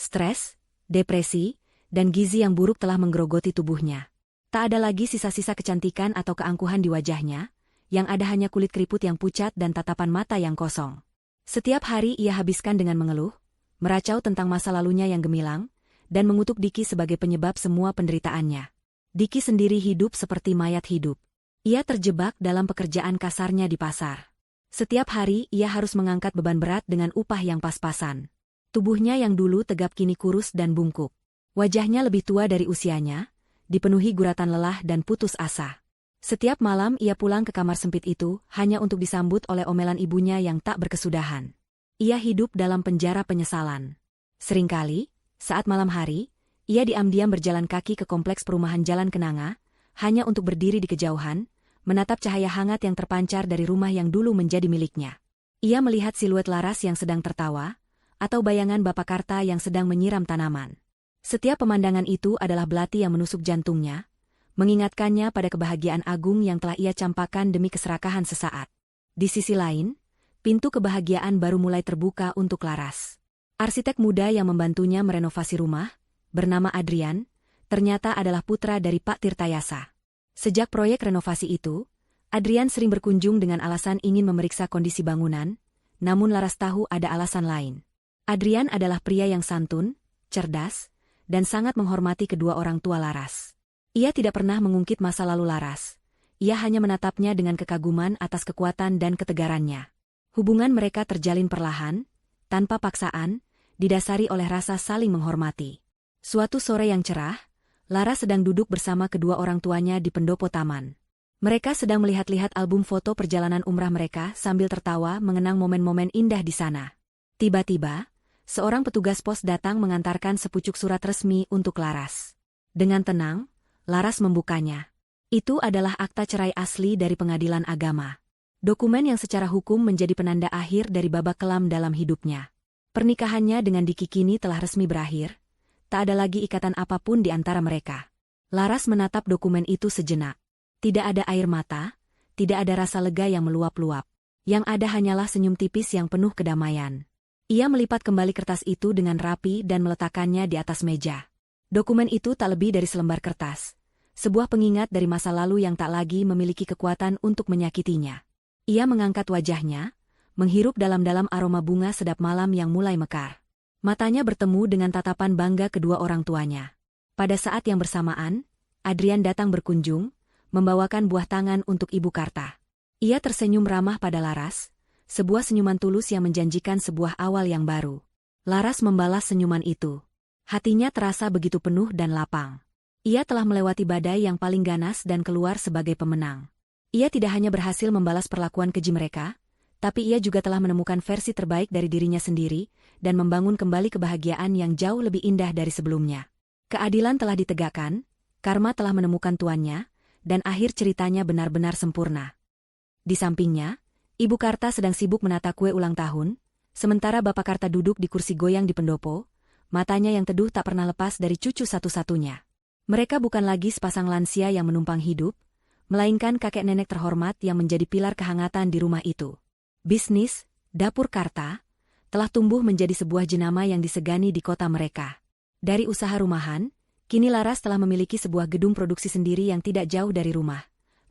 Stres, depresi, dan gizi yang buruk telah menggerogoti tubuhnya. Tak ada lagi sisa-sisa kecantikan atau keangkuhan di wajahnya, yang ada hanya kulit keriput yang pucat dan tatapan mata yang kosong. Setiap hari ia habiskan dengan mengeluh, meracau tentang masa lalunya yang gemilang, dan mengutuk Diki sebagai penyebab semua penderitaannya. Diki sendiri hidup seperti mayat hidup. Ia terjebak dalam pekerjaan kasarnya di pasar. Setiap hari ia harus mengangkat beban berat dengan upah yang pas-pasan. Tubuhnya yang dulu tegap kini kurus dan bungkuk. Wajahnya lebih tua dari usianya, dipenuhi guratan lelah dan putus asa. Setiap malam ia pulang ke kamar sempit itu hanya untuk disambut oleh omelan ibunya yang tak berkesudahan. Ia hidup dalam penjara penyesalan. Seringkali, saat malam hari, ia diam-diam berjalan kaki ke kompleks perumahan Jalan Kenanga, hanya untuk berdiri di kejauhan, menatap cahaya hangat yang terpancar dari rumah yang dulu menjadi miliknya. Ia melihat siluet Laras yang sedang tertawa, atau bayangan Bapak Karta yang sedang menyiram tanaman. Setiap pemandangan itu adalah belati yang menusuk jantungnya, mengingatkannya pada kebahagiaan agung yang telah ia campakkan demi keserakahan sesaat. Di sisi lain, pintu kebahagiaan baru mulai terbuka untuk Laras. Arsitek muda yang membantunya merenovasi rumah, bernama Adrian, ternyata adalah putra dari Pak Tirtayasa. Sejak proyek renovasi itu, Adrian sering berkunjung dengan alasan ingin memeriksa kondisi bangunan, namun Laras tahu ada alasan lain. Adrian adalah pria yang santun, cerdas, dan sangat menghormati kedua orang tua Laras. Ia tidak pernah mengungkit masa lalu Laras. Ia hanya menatapnya dengan kekaguman atas kekuatan dan ketegarannya. Hubungan mereka terjalin perlahan, tanpa paksaan, didasari oleh rasa saling menghormati. Suatu sore yang cerah, Laras sedang duduk bersama kedua orang tuanya di pendopo taman. Mereka sedang melihat-lihat album foto perjalanan umrah mereka sambil tertawa mengenang momen-momen indah di sana. Tiba-tiba, seorang petugas pos datang mengantarkan sepucuk surat resmi untuk Laras. Dengan tenang, Laras membukanya. Itu adalah akta cerai asli dari pengadilan agama. Dokumen yang secara hukum menjadi penanda akhir dari babak kelam dalam hidupnya. Pernikahannya dengan Diki kini telah resmi berakhir, tak ada lagi ikatan apapun di antara mereka. Laras menatap dokumen itu sejenak. Tidak ada air mata, tidak ada rasa lega yang meluap-luap. Yang ada hanyalah senyum tipis yang penuh kedamaian. Ia melipat kembali kertas itu dengan rapi dan meletakkannya di atas meja. Dokumen itu tak lebih dari selembar kertas. Sebuah pengingat dari masa lalu yang tak lagi memiliki kekuatan untuk menyakitinya. Ia mengangkat wajahnya, menghirup dalam-dalam aroma bunga sedap malam yang mulai mekar. Matanya bertemu dengan tatapan bangga kedua orang tuanya. Pada saat yang bersamaan, Adrian datang berkunjung, membawakan buah tangan untuk Ibu Karta. Ia tersenyum ramah pada Laras, sebuah senyuman tulus yang menjanjikan sebuah awal yang baru. Laras membalas senyuman itu. Hatinya terasa begitu penuh dan lapang. Ia telah melewati badai yang paling ganas dan keluar sebagai pemenang. Ia tidak hanya berhasil membalas perlakuan keji mereka, tapi ia juga telah menemukan versi terbaik dari dirinya sendiri dan membangun kembali kebahagiaan yang jauh lebih indah dari sebelumnya. Keadilan telah ditegakkan, karma telah menemukan tuannya, dan akhir ceritanya benar-benar sempurna. Di sampingnya, Ibu Karta sedang sibuk menata kue ulang tahun, sementara Bapak Karta duduk di kursi goyang di pendopo, matanya yang teduh tak pernah lepas dari cucu satu-satunya. Mereka bukan lagi sepasang lansia yang menumpang hidup, melainkan kakek nenek terhormat yang menjadi pilar kehangatan di rumah itu. Bisnis, dapur Karta, telah tumbuh menjadi sebuah jenama yang disegani di kota mereka. Dari usaha rumahan, kini Laras telah memiliki sebuah gedung produksi sendiri yang tidak jauh dari rumah.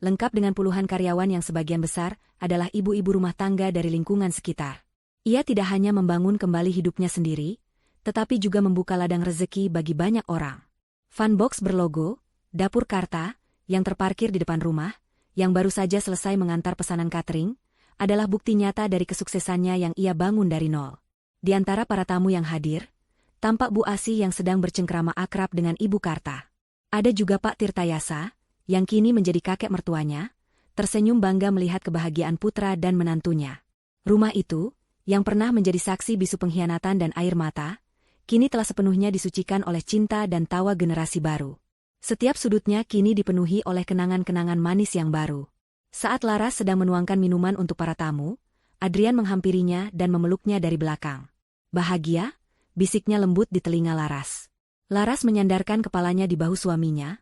Lengkap dengan puluhan karyawan yang sebagian besar adalah ibu-ibu rumah tangga dari lingkungan sekitar. Ia tidak hanya membangun kembali hidupnya sendiri, tetapi juga membuka ladang rezeki bagi banyak orang. Funbox berlogo, Dapur Karta, yang terparkir di depan rumah, yang baru saja selesai mengantar pesanan catering, adalah bukti nyata dari kesuksesannya yang ia bangun dari nol. Di antara para tamu yang hadir, tampak Bu Asih yang sedang bercengkrama akrab dengan Ibu Karta. Ada juga Pak Tirtayasa, yang kini menjadi kakek mertuanya, tersenyum bangga melihat kebahagiaan putra dan menantunya. Rumah itu, yang pernah menjadi saksi bisu pengkhianatan dan air mata, kini telah sepenuhnya disucikan oleh cinta dan tawa generasi baru. Setiap sudutnya kini dipenuhi oleh kenangan-kenangan manis yang baru. Saat Laras sedang menuangkan minuman untuk para tamu, Adrian menghampirinya dan memeluknya dari belakang. "Bahagia?" bisiknya lembut di telinga Laras. Laras menyandarkan kepalanya di bahu suaminya,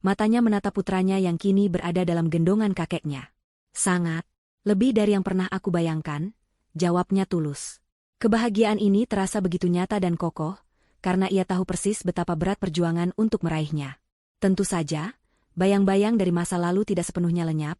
matanya menatap putranya yang kini berada dalam gendongan kakeknya. "Sangat, lebih dari yang pernah aku bayangkan," jawabnya tulus. Kebahagiaan ini terasa begitu nyata dan kokoh, karena ia tahu persis betapa berat perjuangan untuk meraihnya. Tentu saja, bayang-bayang dari masa lalu tidak sepenuhnya lenyap,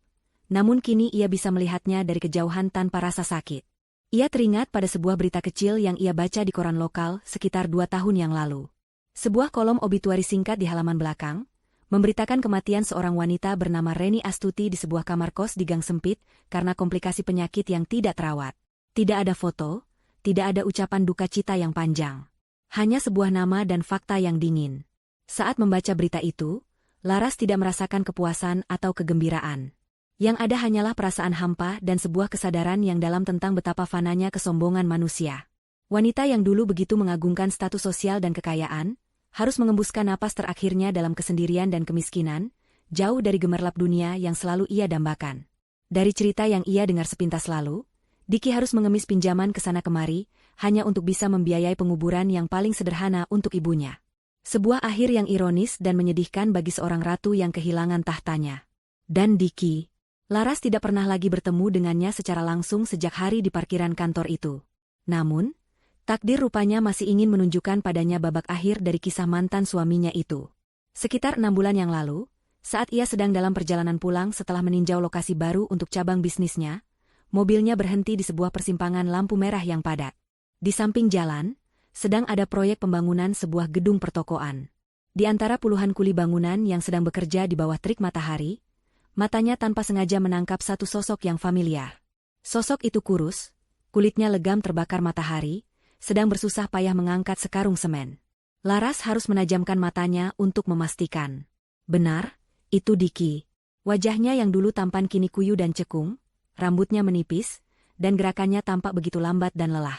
namun kini ia bisa melihatnya dari kejauhan tanpa rasa sakit. Ia teringat pada sebuah berita kecil yang ia baca di koran lokal sekitar 2 tahun yang lalu. Sebuah kolom obituari singkat di halaman belakang, memberitakan kematian seorang wanita bernama Reni Astuti di sebuah kamar kos di gang sempit karena komplikasi penyakit yang tidak terawat. Tidak ada foto, tidak ada ucapan duka cita yang panjang. Hanya sebuah nama dan fakta yang dingin. Saat membaca berita itu, Laras tidak merasakan kepuasan atau kegembiraan. Yang ada hanyalah perasaan hampa dan sebuah kesadaran yang dalam tentang betapa fananya kesombongan manusia. Wanita yang dulu begitu mengagungkan status sosial dan kekayaan, harus mengembuskan napas terakhirnya dalam kesendirian dan kemiskinan, jauh dari gemerlap dunia yang selalu ia dambakan. Dari cerita yang ia dengar sepintas lalu, Diki harus mengemis pinjaman ke sana kemari, hanya untuk bisa membiayai penguburan yang paling sederhana untuk ibunya. Sebuah akhir yang ironis dan menyedihkan bagi seorang ratu yang kehilangan tahtanya. Dan Diki, Laras tidak pernah lagi bertemu dengannya secara langsung sejak hari di parkiran kantor itu. Namun, takdir rupanya masih ingin menunjukkan padanya babak akhir dari kisah mantan suaminya itu. Sekitar 6 bulan yang lalu, saat ia sedang dalam perjalanan pulang setelah meninjau lokasi baru untuk cabang bisnisnya, mobilnya berhenti di sebuah persimpangan lampu merah yang padat. Di samping jalan, sedang ada proyek pembangunan sebuah gedung pertokoan. Di antara puluhan kuli bangunan yang sedang bekerja di bawah terik matahari, matanya tanpa sengaja menangkap satu sosok yang familiar. Sosok itu kurus, kulitnya legam terbakar matahari, sedang bersusah payah mengangkat sekarung semen. Laras harus menajamkan matanya untuk memastikan. Benar, itu Diki. Wajahnya yang dulu tampan kini kuyu dan cekung, rambutnya menipis, dan gerakannya tampak begitu lambat dan lelah.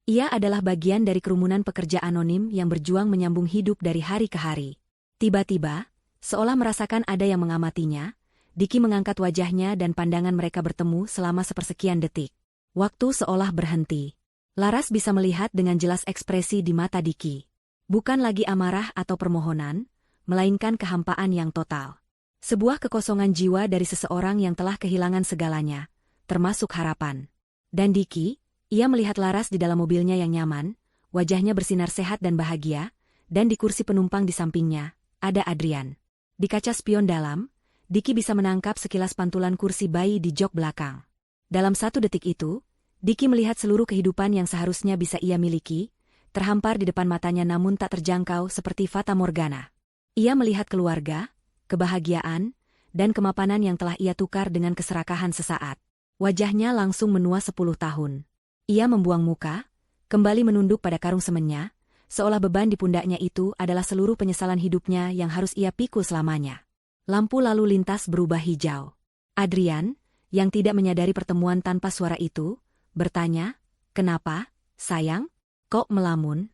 Ia adalah bagian dari kerumunan pekerja anonim yang berjuang menyambung hidup dari hari ke hari. Tiba-tiba, seolah merasakan ada yang mengamatinya, Diki mengangkat wajahnya dan pandangan mereka bertemu selama sepersekian detik. Waktu seolah berhenti. Laras bisa melihat dengan jelas ekspresi di mata Diki. Bukan lagi amarah atau permohonan, melainkan kehampaan yang total. Sebuah kekosongan jiwa dari seseorang yang telah kehilangan segalanya, termasuk harapan. Dan Diki, ia melihat Laras di dalam mobilnya yang nyaman, wajahnya bersinar sehat dan bahagia, dan di kursi penumpang di sampingnya, ada Adrian. Di kaca spion dalam, Diki bisa menangkap sekilas pantulan kursi bayi di jok belakang. Dalam 1 detik itu, Diki melihat seluruh kehidupan yang seharusnya bisa ia miliki, terhampar di depan matanya namun tak terjangkau seperti fata morgana. Ia melihat keluarga, kebahagiaan, dan kemapanan yang telah ia tukar dengan keserakahan sesaat. Wajahnya langsung menua 10 tahun. Ia membuang muka, kembali menunduk pada karung semennya, seolah beban di pundaknya itu adalah seluruh penyesalan hidupnya yang harus ia pikul selamanya. Lampu lalu lintas berubah hijau. Adrian, yang tidak menyadari pertemuan tanpa suara itu, bertanya, "Kenapa, sayang? Kok melamun?"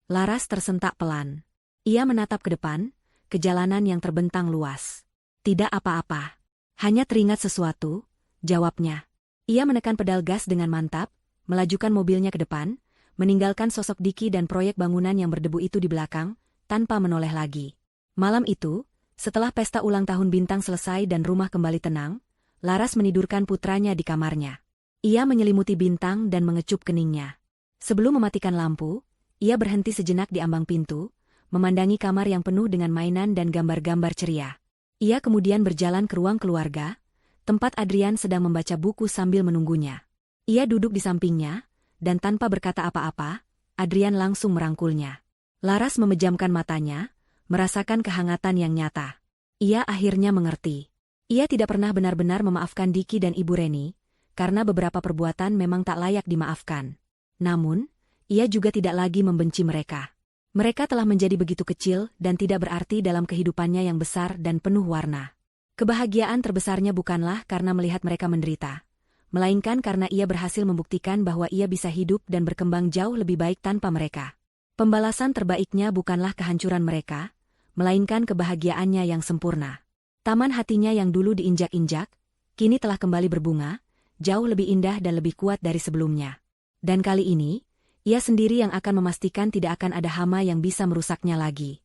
Laras tersentak pelan. Ia menatap ke depan, ke jalanan yang terbentang luas. "Tidak apa-apa. Hanya teringat sesuatu," jawabnya. Ia menekan pedal gas dengan mantap, melajukan mobilnya ke depan, meninggalkan sosok Diki dan proyek bangunan yang berdebu itu di belakang, tanpa menoleh lagi. Malam itu, setelah pesta ulang tahun bintang selesai dan rumah kembali tenang, Laras menidurkan putranya di kamarnya. Ia menyelimuti bintang dan mengecup keningnya. Sebelum mematikan lampu, ia berhenti sejenak di ambang pintu, memandangi kamar yang penuh dengan mainan dan gambar-gambar ceria. Ia kemudian berjalan ke ruang keluarga, tempat Adrian sedang membaca buku sambil menunggunya. Ia duduk di sampingnya, dan tanpa berkata apa-apa, Adrian langsung merangkulnya. Laras memejamkan matanya, merasakan kehangatan yang nyata. Ia akhirnya mengerti. Ia tidak pernah benar-benar memaafkan Diki dan Ibu Reni, karena beberapa perbuatan memang tak layak dimaafkan. Namun, ia juga tidak lagi membenci mereka. Mereka telah menjadi begitu kecil dan tidak berarti dalam kehidupannya yang besar dan penuh warna. Kebahagiaan terbesarnya bukanlah karena melihat mereka menderita, melainkan karena ia berhasil membuktikan bahwa ia bisa hidup dan berkembang jauh lebih baik tanpa mereka. Pembalasan terbaiknya bukanlah kehancuran mereka, melainkan kebahagiaannya yang sempurna. Taman hatinya yang dulu diinjak-injak, kini telah kembali berbunga, jauh lebih indah dan lebih kuat dari sebelumnya. Dan kali ini, ia sendiri yang akan memastikan tidak akan ada hama yang bisa merusaknya lagi.